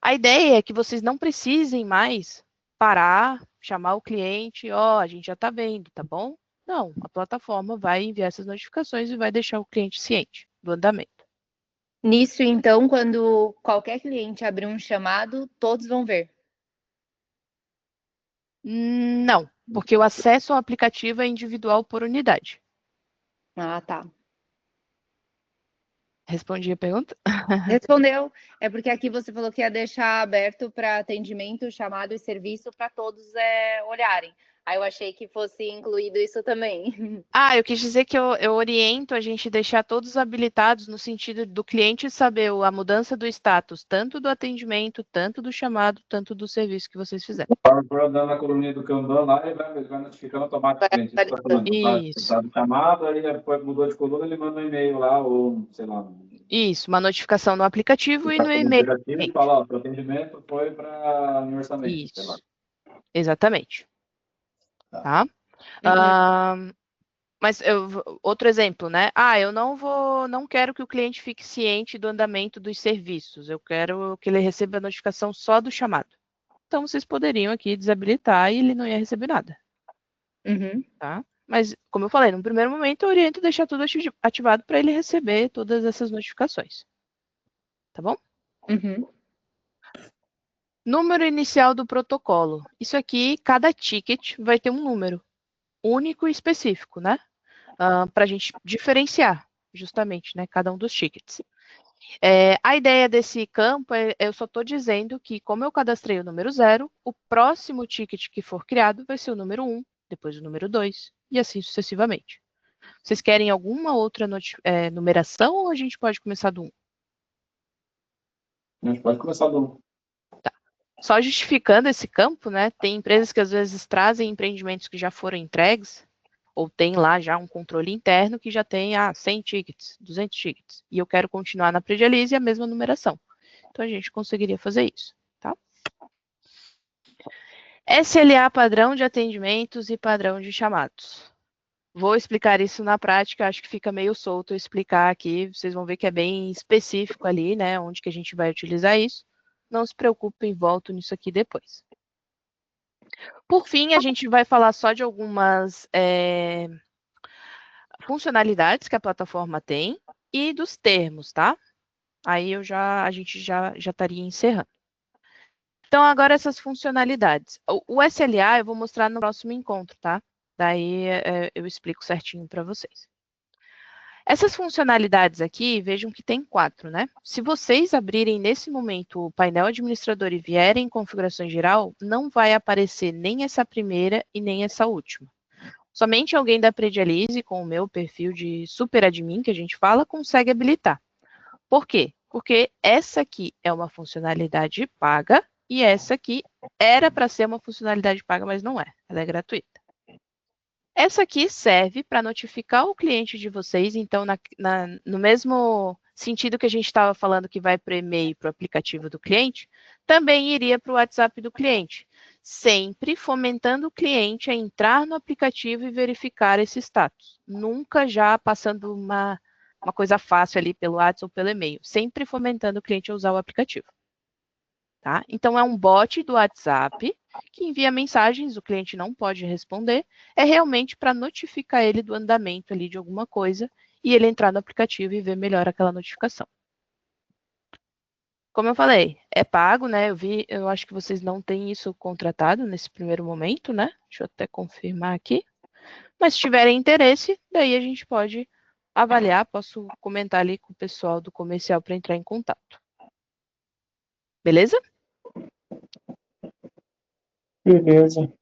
A ideia é que vocês não precisem mais parar, chamar o cliente, ó, a gente já está vendo, tá bom? Não, a plataforma vai enviar essas notificações e vai deixar o cliente ciente do andamento. Nisso, então, quando qualquer cliente abrir um chamado, todos vão ver. Não, porque o acesso ao aplicativo é individual por unidade. Ah, tá. Respondi a pergunta? Respondeu. É porque aqui você falou que ia deixar aberto para atendimento, chamado e serviço para todos olharem. Aí eu achei que fosse incluído isso também. Eu quis dizer que eu oriento a gente deixar todos habilitados no sentido do cliente saber a mudança do status, tanto do atendimento, tanto do chamado, tanto do serviço que vocês fizeram. Por andando na coluninha do Kanban lá, ele vai notificando automaticamente. Isso tá falando. Isso. Tá chamado, aí depois mudou de coluna, ele manda um e-mail lá, ou sei lá. Isso, uma notificação no aplicativo e no e-mail. E fala, ó, o atendimento foi para o orçamento. Isso. Sei lá. Exatamente. Tá? Mas outro exemplo, né? Eu não quero que o cliente fique ciente do andamento dos serviços. Eu quero que ele receba a notificação só do chamado. Então, vocês poderiam aqui desabilitar e ele não ia receber nada. Tá? Mas, como eu falei, no primeiro momento eu oriento deixar tudo ativado para ele receber todas essas notificações. Tá bom? Número inicial do protocolo. Isso aqui, cada ticket vai ter um número único e específico, né? Para a gente diferenciar, justamente, né? Cada um dos tickets. A ideia desse campo eu só estou dizendo que, como eu cadastrei o número 0, o próximo ticket que for criado vai ser o número 1, depois o número 2, e assim sucessivamente. Vocês querem alguma outra numeração ou a gente pode começar do 1? A gente pode começar do 1. Tá. Só justificando esse campo, né? Tem empresas que às vezes trazem empreendimentos que já foram entregues, ou tem lá já um controle interno que já tem 100 tickets, 200 tickets, e eu quero continuar na Predialize a mesma numeração. Então, a gente conseguiria fazer isso, tá? SLA, padrão de atendimentos e padrão de chamados. Vou explicar isso na prática, acho que fica meio solto eu explicar aqui, vocês vão ver que é bem específico ali, né, onde que a gente vai utilizar isso. Não se preocupem, volto nisso aqui depois. Por fim, a gente vai falar só de algumas funcionalidades que a plataforma tem e dos termos, tá? Aí a gente já estaria encerrando. Então, agora essas funcionalidades. O SLA eu vou mostrar no próximo encontro, tá? Daí eu explico certinho para vocês. Essas funcionalidades aqui, vejam que tem 4, né? Se vocês abrirem nesse momento o painel administrador e vierem em configuração geral, não vai aparecer nem essa primeira e nem essa última. Somente alguém da Predialize, com o meu perfil de super admin, que a gente fala, consegue habilitar. Por quê? Porque essa aqui é uma funcionalidade paga e essa aqui era para ser uma funcionalidade paga, mas não é. Ela é gratuita. Essa aqui serve para notificar o cliente de vocês, então, no mesmo sentido que a gente estava falando que vai para o e-mail e para o aplicativo do cliente, também iria para o WhatsApp do cliente, sempre fomentando o cliente a entrar no aplicativo e verificar esse status. Nunca já passando uma coisa fácil ali pelo WhatsApp ou pelo e-mail, sempre fomentando o cliente a usar o aplicativo. Tá? Então, é um bot do WhatsApp que envia mensagens, o cliente não pode responder, é realmente para notificar ele do andamento ali de alguma coisa e ele entrar no aplicativo e ver melhor aquela notificação. Como eu falei, é pago, né? Eu acho que vocês não têm isso contratado nesse primeiro momento, né? Deixa eu até confirmar aqui. Mas se tiverem interesse, daí a gente pode avaliar, posso comentar ali com o pessoal do comercial para entrar em contato. Beleza? Beleza.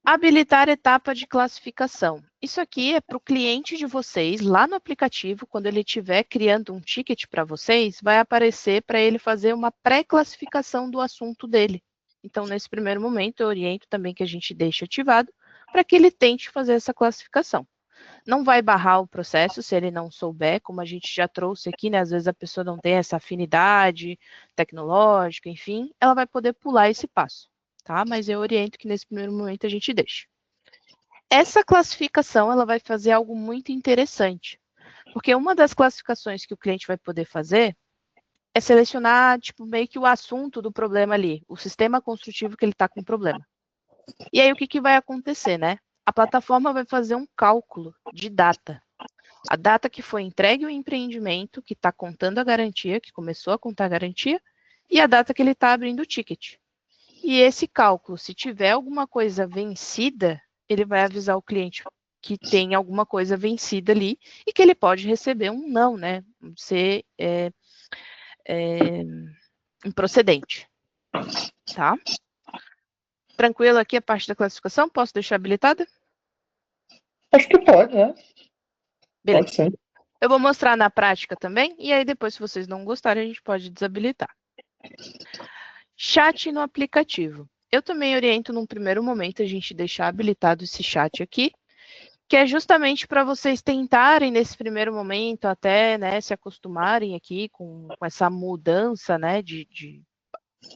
Habilitar etapa de classificação. Isso aqui é para o cliente de vocês, lá no aplicativo, quando ele estiver criando um ticket para vocês, vai aparecer para ele fazer uma pré-classificação do assunto dele. Então, nesse primeiro momento, eu oriento também que a gente deixe ativado para que ele tente fazer essa classificação. Não vai barrar o processo se ele não souber, como a gente já trouxe aqui, né? Às vezes a pessoa não tem essa afinidade tecnológica, enfim, ela vai poder pular esse passo, tá? Mas eu oriento que nesse primeiro momento a gente deixe. Essa classificação, ela vai fazer algo muito interessante, porque uma das classificações que o cliente vai poder fazer é selecionar, tipo, meio que o assunto do problema ali, o sistema construtivo que ele está com problema. E aí, o que vai acontecer, né? A plataforma vai fazer um cálculo de data. A data que foi entregue o empreendimento, que está contando a garantia, que começou a contar a garantia, e a data que ele está abrindo o ticket. E esse cálculo, se tiver alguma coisa vencida, ele vai avisar o cliente que tem alguma coisa vencida ali e que ele pode receber um não, né? Ser improcedente. Tá? Tranquilo aqui a parte da classificação? Posso deixar habilitada? Acho que pode, né? Beleza. Pode sim. Eu vou mostrar na prática também, e aí depois, se vocês não gostarem, a gente pode desabilitar. Chat no aplicativo. Eu também oriento num primeiro momento a gente deixar habilitado esse chat aqui, que é justamente para vocês tentarem, nesse primeiro momento, até, né, se acostumarem aqui com essa mudança, né, de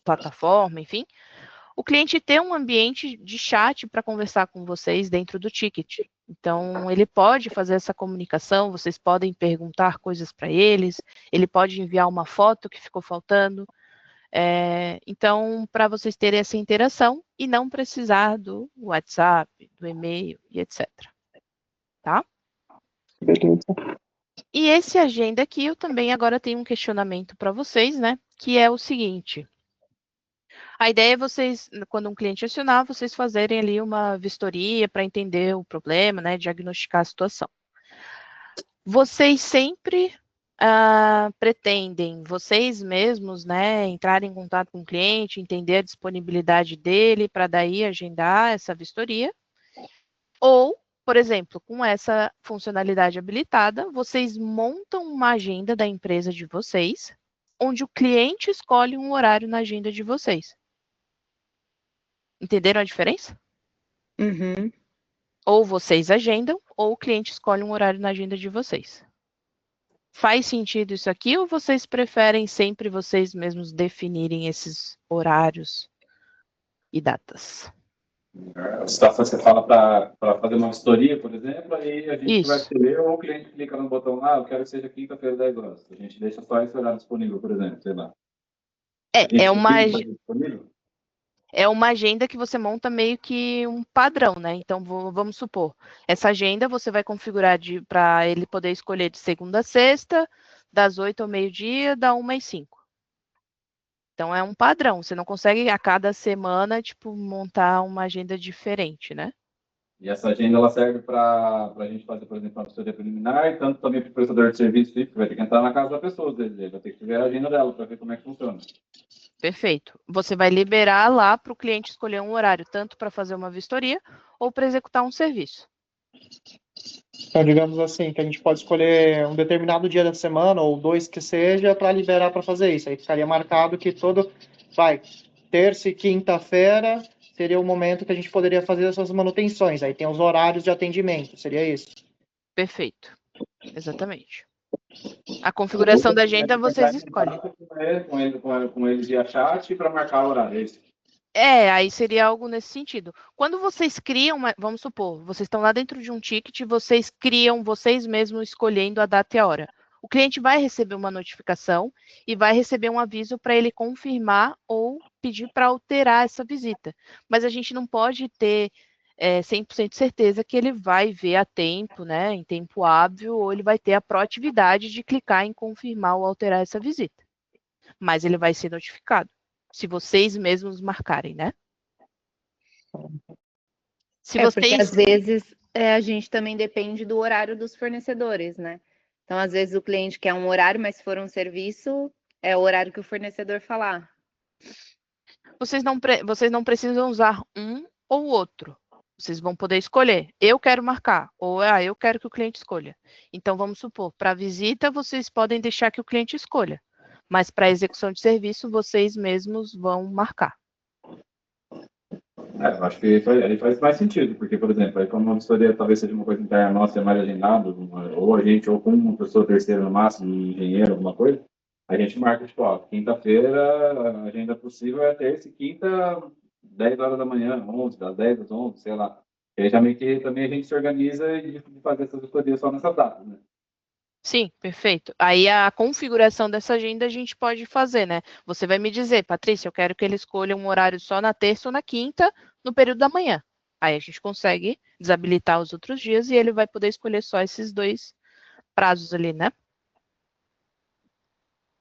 plataforma, enfim, o cliente ter um ambiente de chat para conversar com vocês dentro do ticket. Então, ele pode fazer essa comunicação, vocês podem perguntar coisas para ele pode enviar uma foto que ficou faltando. Então, para vocês terem essa interação e não precisar do WhatsApp, do e-mail e etc. Tá? Beleza. E esse agenda aqui, eu também agora tenho um questionamento para vocês, né? Que é o seguinte. A ideia é vocês, quando um cliente acionar, vocês fazerem ali uma vistoria para entender o problema, né? Diagnosticar a situação. Vocês sempre pretendem, vocês mesmos, né, entrar em contato com o cliente, entender a disponibilidade dele, para daí agendar essa vistoria? Ou, por exemplo, com essa funcionalidade habilitada, vocês montam uma agenda da empresa de vocês, onde o cliente escolhe um horário na agenda de vocês. Entenderam a diferença? Uhum. Ou vocês agendam, ou o cliente escolhe um horário na agenda de vocês. Faz sentido isso aqui, ou vocês preferem sempre vocês mesmos definirem esses horários e datas? Você fala para fazer uma vistoria, por exemplo, aí a gente vai Isso. escolher, ou o cliente clica no botão lá, eu quero que seja quinta-feira, 10 horas. A gente deixa só esse horário disponível, por exemplo, sei lá. É uma agenda que você monta meio que um padrão, né? Então, vamos supor, essa agenda você vai configurar para ele poder escolher de segunda a sexta, das 8 ao meio-dia, da 1 às 5. Então, é um padrão. Você não consegue a cada semana, tipo, montar uma agenda diferente, né? E essa agenda ela serve para a gente fazer, por exemplo, uma vistoria preliminar, e tanto também para o prestador de serviço, que vai ter que entrar na casa da pessoa, ele vai ter que ver a agenda dela para ver como é que funciona. Perfeito. Você vai liberar lá para o cliente escolher um horário, tanto para fazer uma vistoria ou para executar um serviço. Então, digamos assim, que a gente pode escolher um determinado dia da semana, ou 2 que seja, para liberar para fazer isso. Aí ficaria marcado que terça e quinta-feira seria o momento que a gente poderia fazer essas manutenções. Aí tem os horários de atendimento, seria isso? Perfeito. Exatamente. A configuração da agenda vocês escolhem. Com eles via chat para marcar o horário. Aí seria algo nesse sentido. Quando vocês criam, vamos supor, vocês estão lá dentro de um ticket, vocês criam vocês mesmos escolhendo a data e a hora. O cliente vai receber uma notificação e vai receber um aviso para ele confirmar ou pedir para alterar essa visita. Mas a gente não pode ter 100% certeza que ele vai ver a tempo, né, em tempo hábil, ou ele vai ter a proatividade de clicar em confirmar ou alterar essa visita. Mas ele vai ser notificado, se vocês mesmos marcarem, né? Porque às vezes a gente também depende do horário dos fornecedores, né? Então, às vezes o cliente quer um horário, mas se for um serviço, é o horário que o fornecedor falar. Vocês não precisam usar um ou outro. Vocês vão poder escolher. Eu quero marcar, ou eu quero que o cliente escolha. Então, vamos supor, para visita, vocês podem deixar que o cliente escolha. Mas para execução de serviço, vocês mesmos vão marcar. Eu acho que aí faz mais sentido, porque, por exemplo, aí como a vistoria talvez seja uma coisa interna nossa, é mais agendado, ou a gente, ou com uma pessoa terceira no máximo, um engenheiro, alguma coisa, a gente marca, tipo, ó, quinta-feira, a agenda possível é terça e quinta, 10 horas da manhã, 11, das 10 às 11, sei lá. E aí também a gente se organiza de fazer essas vistorias só nessa data, né? Sim, perfeito. Aí a configuração dessa agenda a gente pode fazer, né? Você vai me dizer, Patrícia, eu quero que ele escolha um horário só na terça ou na quinta, no período da manhã. Aí a gente consegue desabilitar os outros dias e ele vai poder escolher só esses dois prazos ali, né?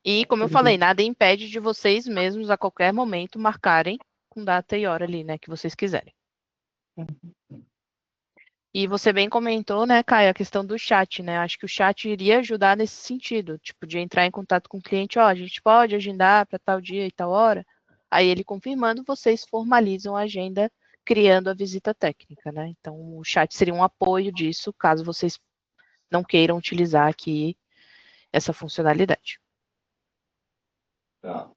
E, como eu falei, nada impede de vocês mesmos, a qualquer momento, marcarem com data e hora ali, né, que vocês quiserem. E você bem comentou, né, Caio, a questão do chat, né? Acho que o chat iria ajudar nesse sentido, tipo, de entrar em contato com o cliente, ó, a gente pode agendar para tal dia e tal hora. Aí ele confirmando, vocês formalizam a agenda, criando a visita técnica, né? Então, o chat seria um apoio disso, caso vocês não queiram utilizar aqui essa funcionalidade. Tá.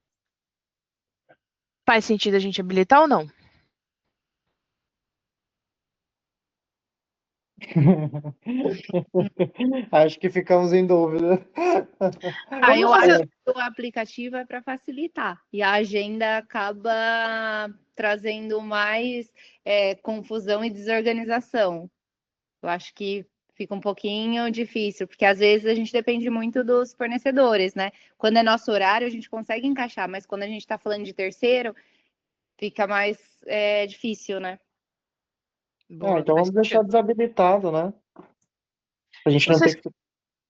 Faz sentido a gente habilitar ou não? Acho que ficamos em dúvida. Eu Vamos fazer. acho que o aplicativo é para facilitar e a agenda acaba trazendo mais confusão e desorganização. Eu acho que fica um pouquinho difícil, porque às vezes a gente depende muito dos fornecedores, né? Quando é nosso horário, a gente consegue encaixar, mas quando a gente está falando de terceiro, fica mais difícil, né? Boa, Então faz vamos deixar sentido. desabilitado, né? A gente não tem Vocês, que.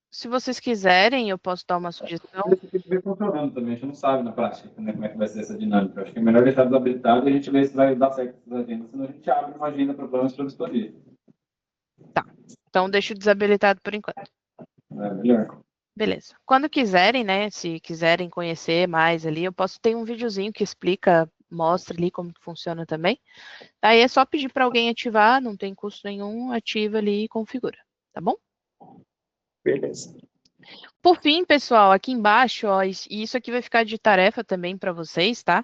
se vocês quiserem, eu posso dar uma sugestão. Isso tem que ver funcionando também, a gente não sabe na prática, né, como é que vai ser essa dinâmica. Eu acho que é melhor deixar desabilitado e a gente ver se vai dar certo essas agendas, senão a gente abre uma agenda para planos para vistoria. Tá. Então, deixo desabilitado por enquanto. É melhor. Beleza. Quando quiserem, né? Se quiserem conhecer mais ali, eu posso ter um videozinho que explica, mostra ali como que funciona também. Aí é só pedir para alguém ativar, não tem custo nenhum, ativa ali e configura, tá bom? Beleza. Por fim, pessoal, aqui embaixo, ó, e isso aqui vai ficar de tarefa também para vocês, tá?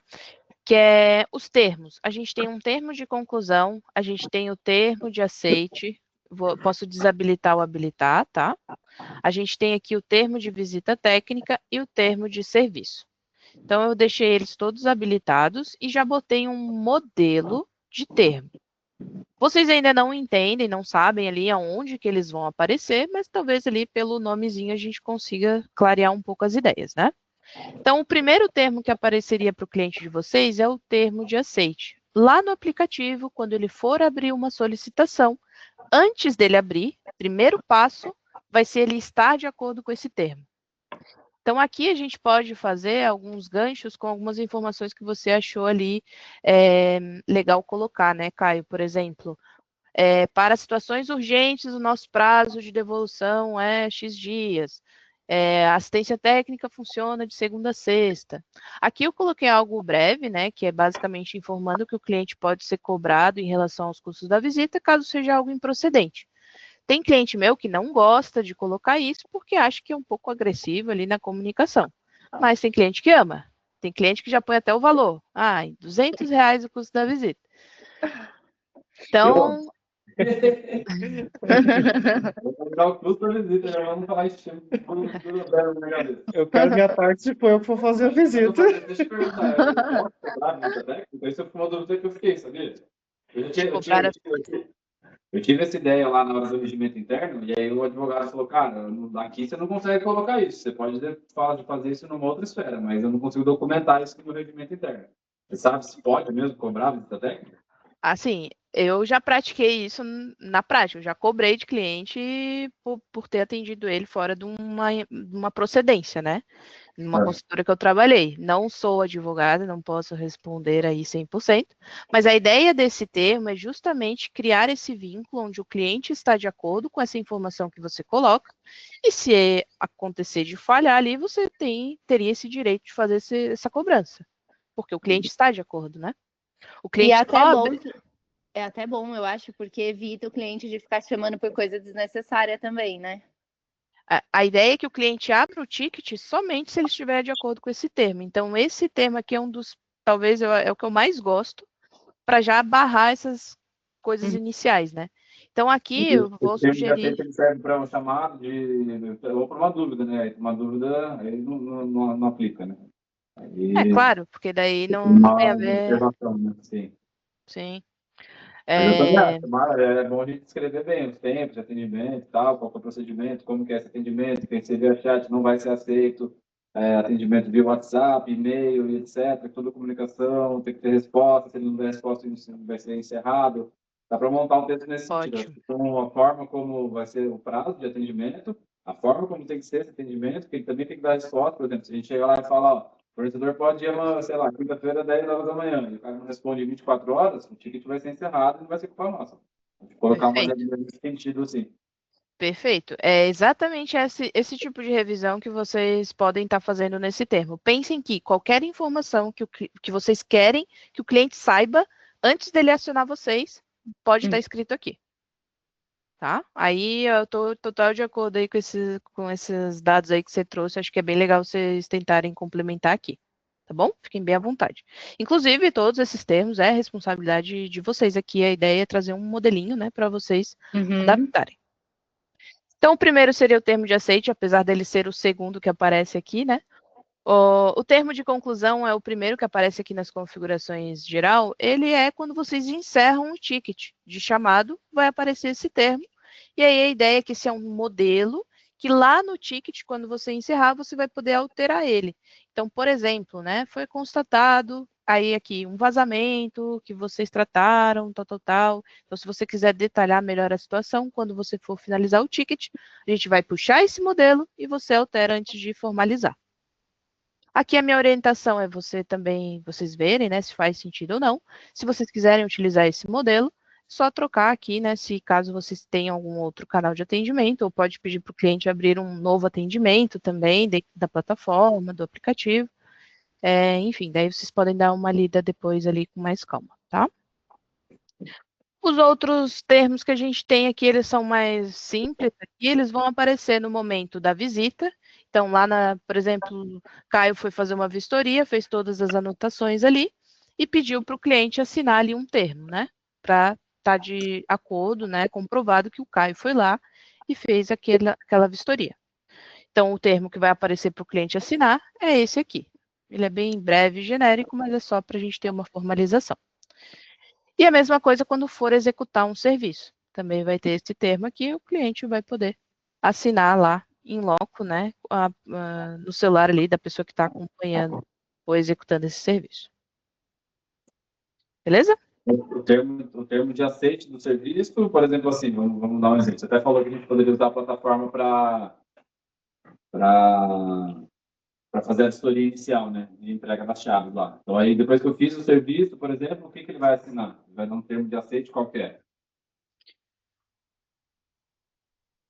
Que é os termos. A gente tem um termo de conclusão, a gente tem o termo de aceite, posso desabilitar ou habilitar, tá? A gente tem aqui o termo de visita técnica e o termo de serviço. Então, eu deixei eles todos habilitados e já botei um modelo de termo. Vocês ainda não entendem, não sabem ali aonde que eles vão aparecer, mas talvez ali pelo nomezinho a gente consiga clarear um pouco as ideias, né? Então, o primeiro termo que apareceria para o cliente de vocês é o termo de aceite. Lá no aplicativo, quando ele for abrir uma solicitação, antes dele abrir, primeiro passo vai ser ele estar de acordo com esse termo. Então, aqui a gente pode fazer alguns ganchos com algumas informações que você achou ali legal colocar, né, Caio? Por exemplo, para situações urgentes, o nosso prazo de devolução é X dias. A assistência técnica funciona de segunda a sexta. Aqui eu coloquei algo breve, né, que é basicamente informando que o cliente pode ser cobrado em relação aos custos da visita, caso seja algo improcedente. Tem cliente meu que não gosta de colocar isso porque acha que é um pouco agressivo ali na comunicação. Mas tem cliente que ama. Tem cliente que já põe até o valor. Ah, R$ 200 o custo da visita. Eu Então, vou colocar o custo da visita, já vamos falar isso tudo bem na minha cabeça. Eu quero minha parte se for eu que for fazer a visita. Deixa eu perguntar, eu posso cobrar a visita técnica? Isso foi uma dúvida que eu fiquei, sabia? Eu, já de tinha, eu, tinha, cobrar eu, as tinha, eu tinha- eu tive essa ideia lá na hora do regimento interno, e aí o advogado falou, cara, aqui você não consegue colocar isso, você pode fazer isso numa outra esfera, mas eu não consigo documentar isso no regimento interno. Você sabe se pode mesmo cobrar a visita técnica? Assim, eu já pratiquei isso na prática, eu já cobrei de cliente por ter atendido ele fora de uma procedência, né? Numa consultora que eu trabalhei. Não sou advogada, não posso responder aí 100%, mas a ideia desse termo é justamente criar esse vínculo onde o cliente está de acordo com essa informação que você coloca, e se acontecer de falhar ali, você teria esse direito de fazer essa cobrança, porque o cliente está de acordo, né? O E cliente só é até bom, eu acho, porque evita o cliente de ficar te chamando por coisa desnecessária também, né? A ideia é que o cliente abra o ticket somente se ele estiver de acordo com esse termo. Então, esse termo aqui é um dos, talvez é o que eu mais gosto para já barrar essas coisas iniciais, né? Então aqui eu vou O termo de sugerir... aceite ele serve para um chamado ou para uma dúvida, né? Uma dúvida aí não aplica, né? É Aí, claro, porque daí não tem a uma ver... observação, né? Sim. Sim. Mas eu também acho, é bom a gente escrever bem os tempos de atendimento e tal, qual que é o procedimento, como que é esse atendimento, quem receber a chat não vai ser aceito, atendimento via WhatsApp, e-mail, etc. Toda comunicação tem que ter resposta, se ele não der resposta, isso vai ser encerrado. Dá para montar um texto nesse sentido. Ótimo. Então, a forma como vai ser o prazo de atendimento, a forma como tem que ser esse atendimento, que ele também tem que dar resposta, por exemplo, se a gente chegar lá e falar, ó, o fornecedor pode ir, sei lá, quinta-feira, 10 horas da manhã, e o cara não responde em 24 horas, o ticket vai ser encerrado e não vai ser culpa nossa. A gente colocar uma regra nesse sentido, assim. Perfeito. É exatamente esse tipo de revisão que vocês podem estar fazendo nesse termo. Pensem que qualquer informação que vocês querem que o cliente saiba antes dele acionar vocês, pode estar escrito aqui. Tá? Aí eu estou total de acordo aí com esses dados aí que você trouxe. Acho que é bem legal vocês tentarem complementar aqui. Tá bom? Fiquem bem à vontade. Inclusive, todos esses termos é responsabilidade de vocês aqui. A ideia é trazer um modelinho, né, para vocês adaptarem. Então, o primeiro seria o termo de aceite, apesar dele ser o segundo que aparece aqui, né? O termo de conclusão é o primeiro que aparece aqui nas configurações geral. Ele é quando vocês encerram o ticket de chamado, vai aparecer esse termo. E aí a ideia é que esse é um modelo que lá no ticket, quando você encerrar, você vai poder alterar ele. Então, por exemplo, né, foi constatado aí aqui um vazamento que vocês trataram, tal. Então, se você quiser detalhar melhor a situação, quando você for finalizar o ticket, a gente vai puxar esse modelo e você altera antes de formalizar. Aqui a minha orientação é vocês verem, né, se faz sentido ou não. Se vocês quiserem utilizar esse modelo, só trocar aqui, né, se caso vocês tenham algum outro canal de atendimento, ou pode pedir para o cliente abrir um novo atendimento também dentro da plataforma, do aplicativo. Enfim, daí vocês podem dar uma lida depois ali com mais calma, tá? Os outros termos que a gente tem aqui, eles são mais simples aqui, eles vão aparecer no momento da visita. Então, lá, por exemplo, Caio foi fazer uma vistoria, fez todas as anotações ali e pediu para o cliente assinar ali um termo, né? Para estar de acordo, né? Comprovado que o Caio foi lá e fez aquela vistoria. Então, o termo que vai aparecer para o cliente assinar é esse aqui. Ele é bem breve e genérico, mas é só para a gente ter uma formalização. E a mesma coisa quando for executar um serviço. Também vai ter esse termo aqui, o cliente vai poder assinar lá em loco, né, no celular ali da pessoa que está acompanhando ou executando esse serviço. Beleza? O termo de aceite do serviço, por exemplo, assim, vamos dar um exemplo. Você até falou que a gente poderia usar a plataforma para fazer a vistoria inicial, né, de entrega das chaves lá. Então, aí, depois que eu fiz o serviço, por exemplo, o que ele vai assinar? Vai dar um termo de aceite qualquer.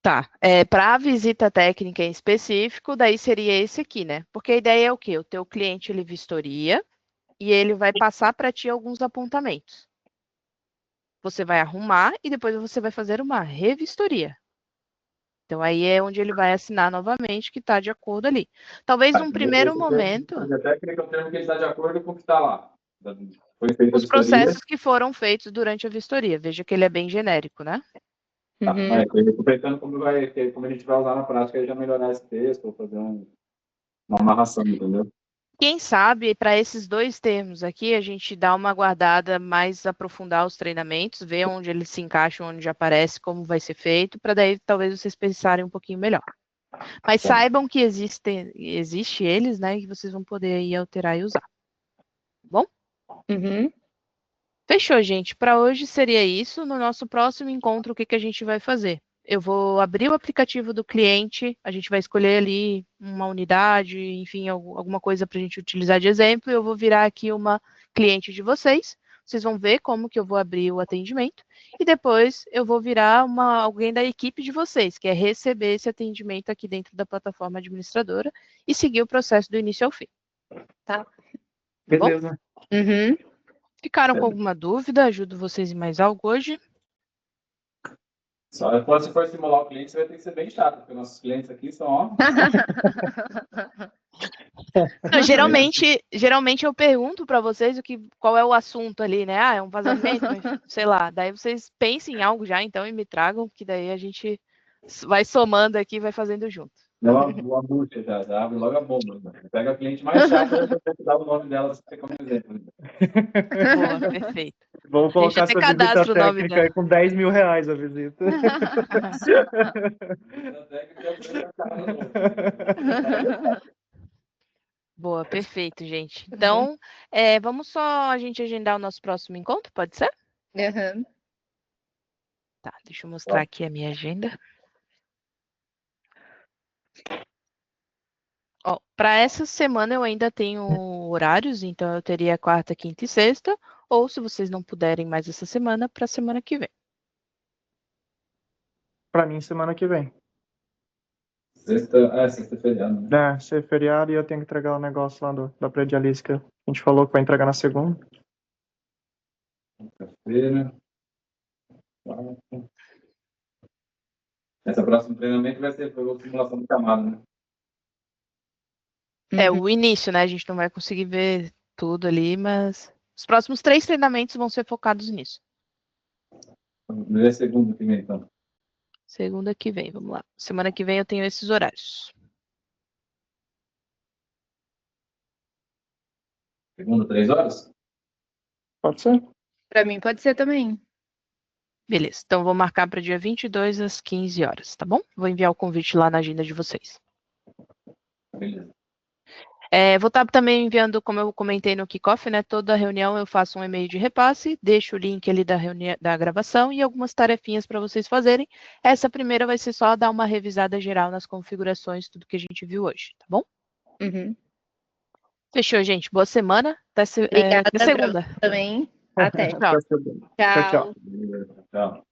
Tá, para a visita técnica em específico, daí seria esse aqui, né? Porque a ideia é o quê? O teu cliente, ele vistoria e ele vai passar para ti alguns apontamentos. Você vai arrumar e depois você vai fazer uma revistoria. Então, aí é onde ele vai assinar novamente que está de acordo ali. Talvez num primeiro momento... Até que é o termo que ele está de acordo com o que está lá. Foi feita a Os vistoria. processos que foram feitos durante a vistoria. Veja que ele é bem genérico, né? Tá, estou pensando como a gente vai usar na prática e já melhorar esse texto, ou fazer uma amarração, entendeu? Quem sabe, para esses dois termos aqui, a gente dá uma guardada mais aprofundar os treinamentos, ver onde eles se encaixam, onde aparece, como vai ser feito, para daí talvez vocês pensarem um pouquinho melhor. Mas saibam que existe eles, né, que vocês vão poder aí alterar e usar. Bom? Fechou, gente. Para hoje seria isso. No nosso próximo encontro, o que a gente vai fazer? Eu vou abrir o aplicativo do cliente, a gente vai escolher ali uma unidade, enfim, alguma coisa para a gente utilizar de exemplo. Eu vou virar aqui uma cliente de vocês. Vocês vão ver como que eu vou abrir o atendimento. E depois eu vou virar alguém da equipe de vocês, que é receber esse atendimento aqui dentro da plataforma administradora e seguir o processo do início ao fim. Tá. Beleza. Ficaram com alguma dúvida? Ajudo vocês em mais algo hoje? Só depois, se for estimular o cliente, você vai ter que ser bem chato, porque nossos clientes aqui são, ó... Não, geralmente eu pergunto para vocês qual é o assunto ali, né? Ah, é um vazamento, mas sei lá. Daí vocês pensem em algo já, então, e me tragam, que daí a gente vai somando aqui e vai fazendo junto. Dá uma bucha já abre logo a bomba. Né? Pega a cliente mais chata, você dá o nome dela como exemplo. Boa, perfeito. Vamos A gente colocar até essa visita cadastra o nome técnica dela. aí com R$ 10.000 a visita. Boa, perfeito, gente. Então, vamos só a gente agendar o nosso próximo encontro, pode ser? Uhum. Tá, deixa eu mostrar aqui a minha agenda. Ó, para essa semana eu ainda tenho horários, então eu teria quarta, quinta e sexta, ou se vocês não puderem mais essa semana, para a semana que vem. Pra mim, semana que vem. Sexta é feriado, né? É, ser feriado e eu tenho que entregar o negócio lá da predialista que a gente falou que vai entregar na segunda. Quinta-feira. Essa próximo treinamento vai ser a simulação de camada, né? É o início, né? A gente não vai conseguir ver tudo ali, mas os próximos 3 treinamentos vão ser focados nisso. Primeira e segunda que vem, então. Segunda que vem, vamos lá. Semana que vem eu tenho esses horários. Segunda, 3 horas? Pode ser? Para mim pode ser também. Beleza, então vou marcar para dia 22 às 15 horas, tá bom? Vou enviar o convite lá na agenda de vocês. Beleza. Vou estar também enviando, como eu comentei no kickoff, né? Toda reunião eu faço um e-mail de repasse, deixo o link ali da gravação e algumas tarefinhas para vocês fazerem. Essa primeira vai ser só dar uma revisada geral nas configurações, tudo que a gente viu hoje, tá bom? Uhum. Fechou, gente. Boa semana. Obrigada Até segunda. também. Até. Tchau. Tchau, tchau. Tchau. Tchau.